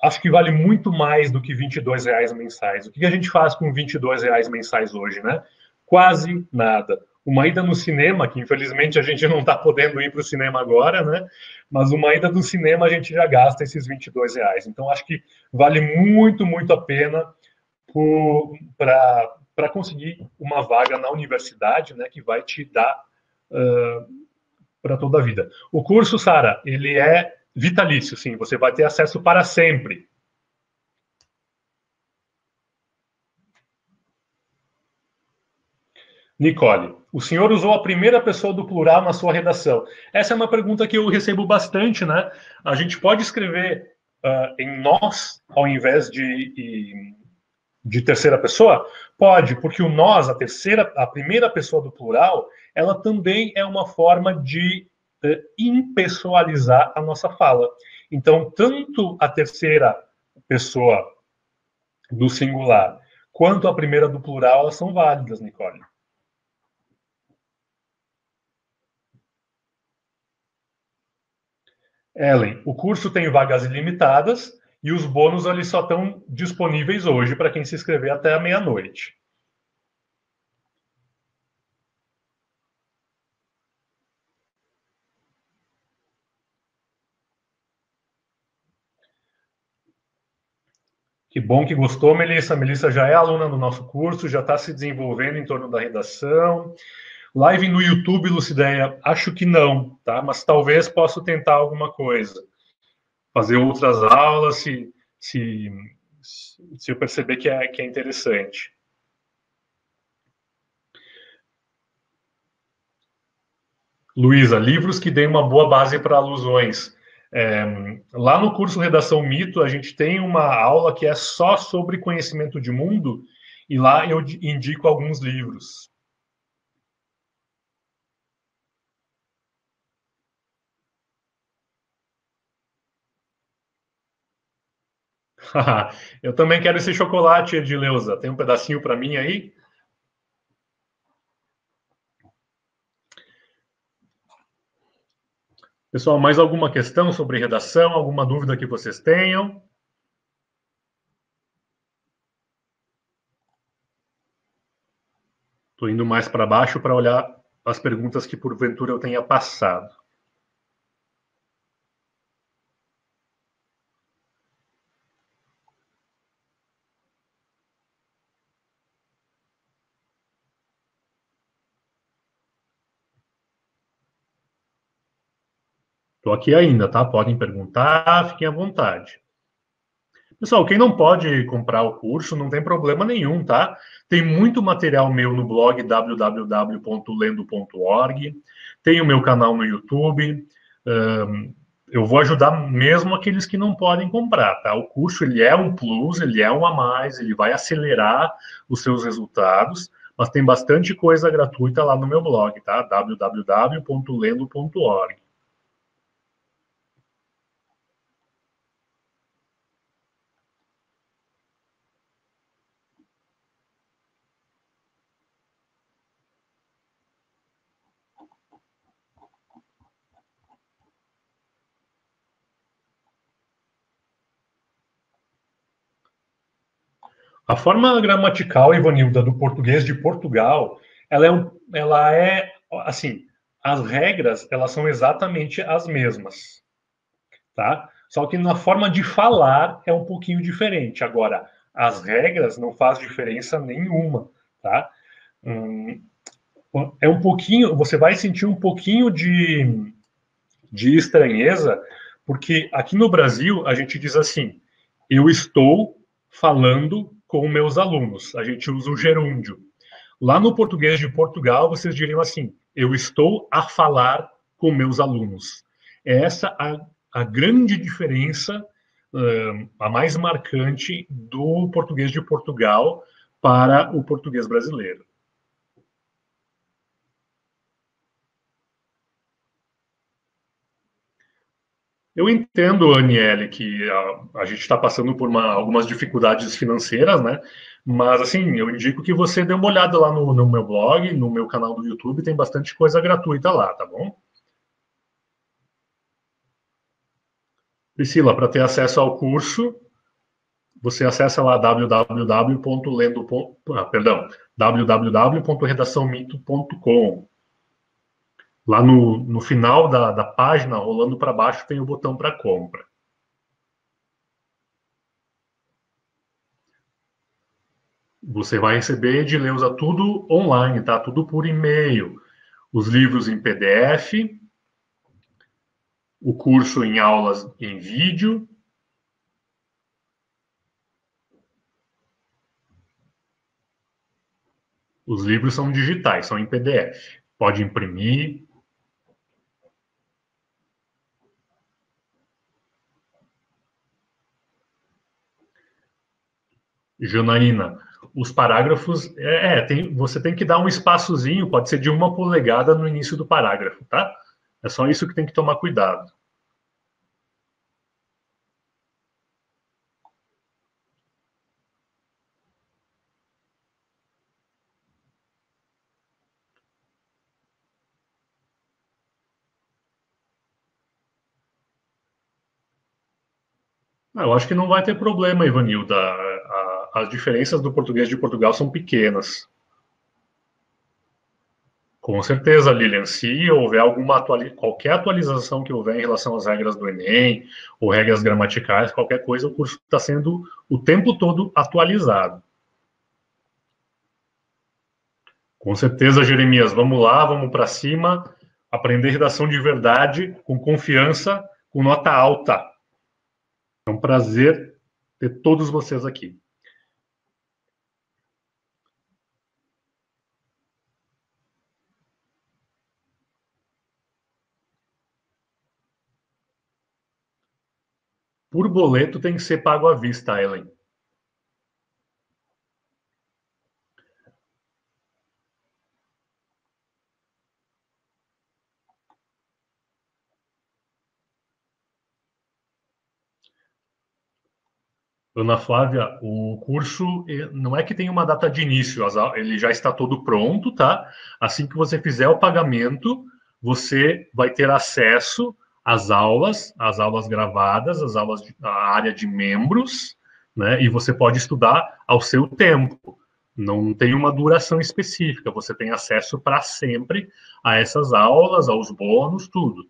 Acho que vale muito mais do que R$ 22 mensais. O que a gente faz com R$ 22 mensais hoje, né? Quase nada. Uma ida no cinema, que infelizmente a gente não está podendo ir para o cinema agora, né? Mas uma ida no cinema a gente já gasta esses R$ 22. Então acho que vale muito, muito a pena para conseguir uma vaga na universidade, né? Que vai te dar para toda a vida. O curso, Sara, ele é vitalício, sim. Você vai ter acesso para sempre. Nicole, o senhor usou a primeira pessoa do plural na sua redação. Essa é uma pergunta que eu recebo bastante, né? A gente pode escrever em nós ao invés de terceira pessoa? Pode, porque o nós, a primeira pessoa do plural, ela também é uma forma de impessoalizar a nossa fala. Então, tanto a terceira pessoa do singular quanto a primeira do plural, elas são válidas, Nicole. Ellen, o curso tem vagas ilimitadas e os bônus ali só estão disponíveis hoje para quem se inscrever até a meia-noite. Que bom que gostou, Melissa. A Melissa já é aluna do nosso curso, já está se desenvolvendo em torno da redação. Live no YouTube, Lucideia, acho que não, tá? Mas talvez possa tentar alguma coisa. Fazer outras aulas, se, se eu perceber que é interessante. Luísa, livros que deem uma boa base para alusões. Lá no curso Redação Mito, a gente tem uma aula que é só sobre conhecimento de mundo, e lá eu indico alguns livros. Eu também quero esse chocolate, Edileuza. Tem um pedacinho para mim aí? Pessoal, mais alguma questão sobre redação? Alguma dúvida que vocês tenham? Estou indo mais para baixo para olhar as perguntas que porventura eu tenha passado. Estou aqui ainda, tá? Podem perguntar, fiquem à vontade. Pessoal, quem não pode comprar o curso, não tem problema nenhum, tá? Tem muito material meu no blog www.lendo.org, tem o meu canal no YouTube. Eu vou ajudar mesmo aqueles que não podem comprar, tá? O curso, ele é um plus, ele é um a mais, ele vai acelerar os seus resultados, mas tem bastante coisa gratuita lá no meu blog, tá? www.lendo.org. A forma gramatical, Ivanilda, do português de Portugal, ela é assim, as regras, elas são exatamente as mesmas, tá? Só que na forma de falar é um pouquinho diferente. Agora, as regras não faz diferença nenhuma, tá? Hum, é um pouquinho, você vai sentir um pouquinho de estranheza, porque aqui no Brasil a gente diz assim: eu estou falando com meus alunos. A gente usa o gerúndio. Lá no português de Portugal, vocês diriam assim: eu estou a falar com meus alunos. É essa a grande diferença, a mais marcante do português de Portugal para o português brasileiro. Eu entendo, Aniele, que a gente está passando por algumas dificuldades financeiras, né? Mas, assim, eu indico que você dê uma olhada lá no meu blog, no meu canal do YouTube, tem bastante coisa gratuita lá, tá bom? Priscila, para ter acesso ao curso, você acessa lá www.redaçãomito.com. Lá no final da página, rolando para baixo, tem o botão para compra. Você vai receber, Edileuza, tudo online, tá? Tudo por e-mail. Os livros em PDF, o curso em aulas em vídeo. Os livros são digitais, são em PDF. Pode imprimir. Janaína, os parágrafos, você tem que dar um espaçozinho, pode ser de 1 polegada no início do parágrafo, tá? É só isso que tem que tomar cuidado. Eu acho que não vai ter problema, Ivanilda. As diferenças do português de Portugal são pequenas. Com certeza, Lilian. Se houver qualquer atualização que houver em relação às regras do Enem ou regras gramaticais, qualquer coisa, o curso está sendo o tempo todo atualizado. Com certeza, Jeremias. Vamos lá, vamos para cima, aprender redação de verdade, com confiança, com nota alta. É um prazer ter todos vocês aqui. Por boleto tem que ser pago à vista, Ellen. Ana Flávia, o curso não é que tem uma data de início, ele já está todo pronto, tá? Assim que você fizer o pagamento, você vai ter acesso às aulas gravadas, à área de membros, né? E você pode estudar ao seu tempo. Não tem uma duração específica, você tem acesso para sempre a essas aulas, aos bônus, tudo.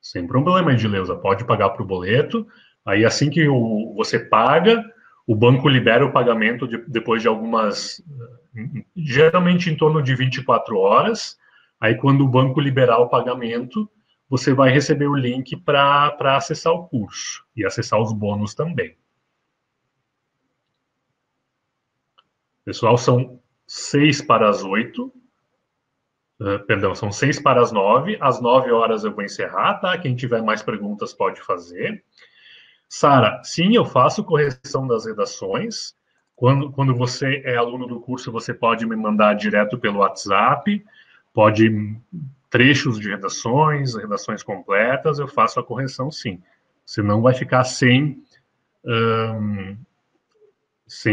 Sem problema, Edileuza. Pode pagar para o boleto. Aí, assim que você paga, o banco libera o pagamento depois de algumas. Geralmente em torno de 24 horas. Aí, quando o banco liberar o pagamento, você vai receber o link para acessar o curso e acessar os bônus também. Pessoal, são 6 para as 8. Perdão, são 6 para as 9. Às 9 horas eu vou encerrar, tá? Quem tiver mais perguntas pode fazer. Sara, sim, eu faço correção das redações. Quando você é aluno do curso, você pode me mandar direto pelo WhatsApp, pode trechos de redações completas, eu faço a correção sim. Senão vai ficar sem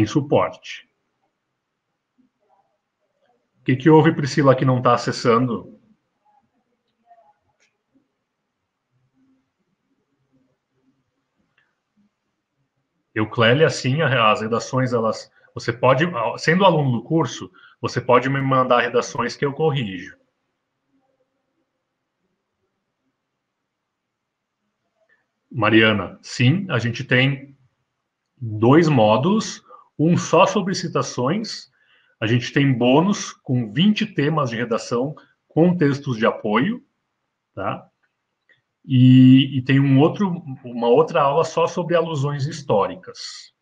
suporte. que houve, Priscila, que não está acessando? Euclélia, sim, as redações, elas... Você pode, sendo aluno do curso, você pode me mandar redações que eu corrijo. Mariana, sim, a gente tem 2 módulos, um só sobre citações, a gente tem bônus com 20 temas de redação com textos de apoio, tá? E tem uma outra aula só sobre alusões históricas.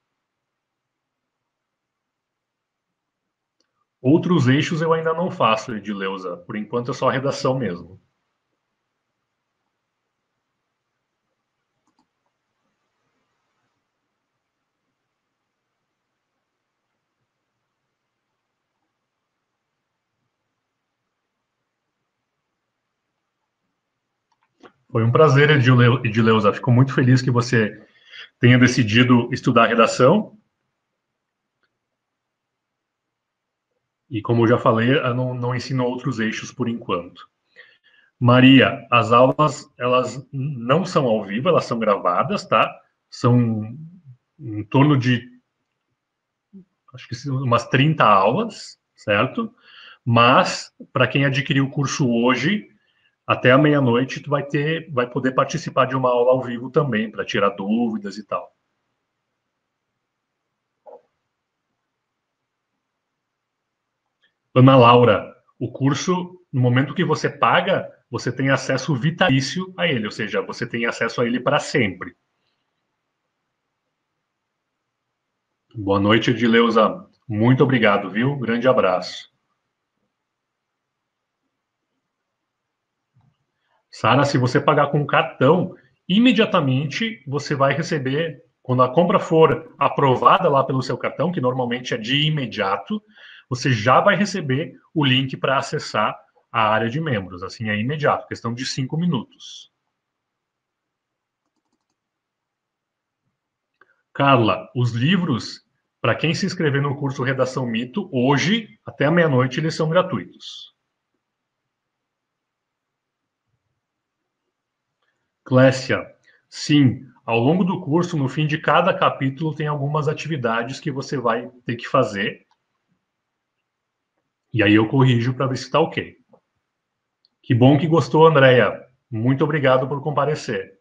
Outros eixos eu ainda não faço, Edileuza. Por enquanto é só redação mesmo. Foi um prazer, Edileuza. Fico muito feliz que você tenha decidido estudar redação. E como eu já falei, eu não ensino outros eixos por enquanto. Maria, as aulas, elas não são ao vivo, elas são gravadas, tá? São em torno de, acho que umas 30 aulas, certo? Mas, para quem adquiriu o curso hoje, até a meia-noite, tu vai poder participar de uma aula ao vivo também, para tirar dúvidas e tal. Ana Laura, o curso, no momento que você paga, você tem acesso vitalício a ele, ou seja, você tem acesso a ele para sempre. Boa noite, Edileuza. Muito obrigado, viu? Grande abraço. Sara, se você pagar com cartão, imediatamente você vai receber, quando a compra for aprovada lá pelo seu cartão, que normalmente é de imediato, você já vai receber o link para acessar a área de membros. Assim, é imediato, questão de 5 minutos. Carla, os livros, para quem se inscrever no curso Redação Mito, hoje, até a meia-noite, eles são gratuitos. Clécia, sim, ao longo do curso, no fim de cada capítulo, tem algumas atividades que você vai ter que fazer. E aí eu corrijo para ver se está ok. Que bom que gostou, Andréia. Muito obrigado por comparecer.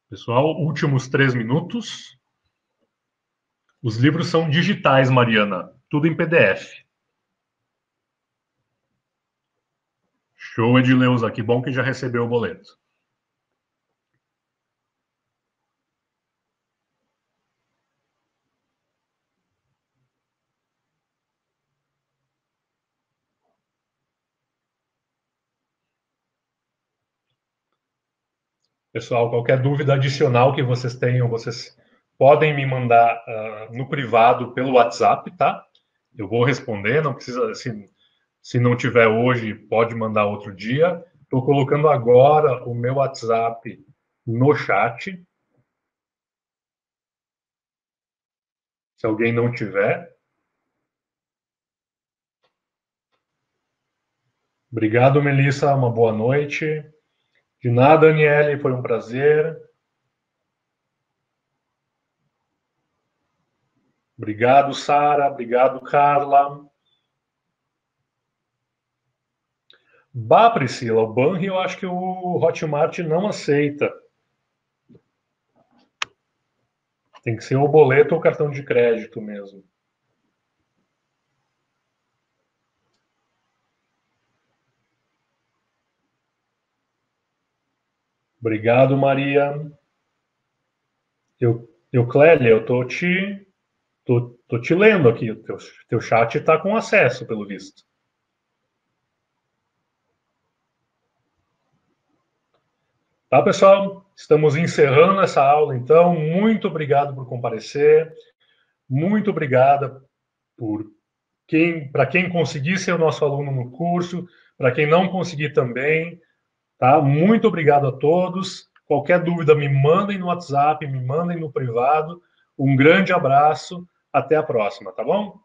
Pessoal, últimos 3 minutos. Os livros são digitais, Mariana. Tudo em PDF. Show, Edileuza. Que bom que já recebeu o boleto. Pessoal, qualquer dúvida adicional que vocês tenham, vocês podem me mandar no privado pelo WhatsApp, tá? Eu vou responder, não precisa, se não tiver hoje, pode mandar outro dia. Estou colocando agora o meu WhatsApp no chat. Se alguém não tiver. Obrigado, Melissa. Uma boa noite. De nada, Daniele, foi um prazer. Obrigado, Sara. Obrigado, Carla. Bah, Priscila, o Banri eu acho que o Hotmart não aceita. Tem que ser o boleto ou cartão de crédito mesmo. Obrigado, Maria. Clélia, eu tô te lendo aqui. O teu chat está com acesso, pelo visto. Tá, pessoal? Estamos encerrando essa aula, então. Muito obrigado por comparecer. Muito obrigada para quem conseguir ser o nosso aluno no curso, para quem não conseguir também. Tá? Muito obrigado a todos. Qualquer dúvida, me mandem no WhatsApp, me mandem no privado. Um grande abraço. Até a próxima, tá bom?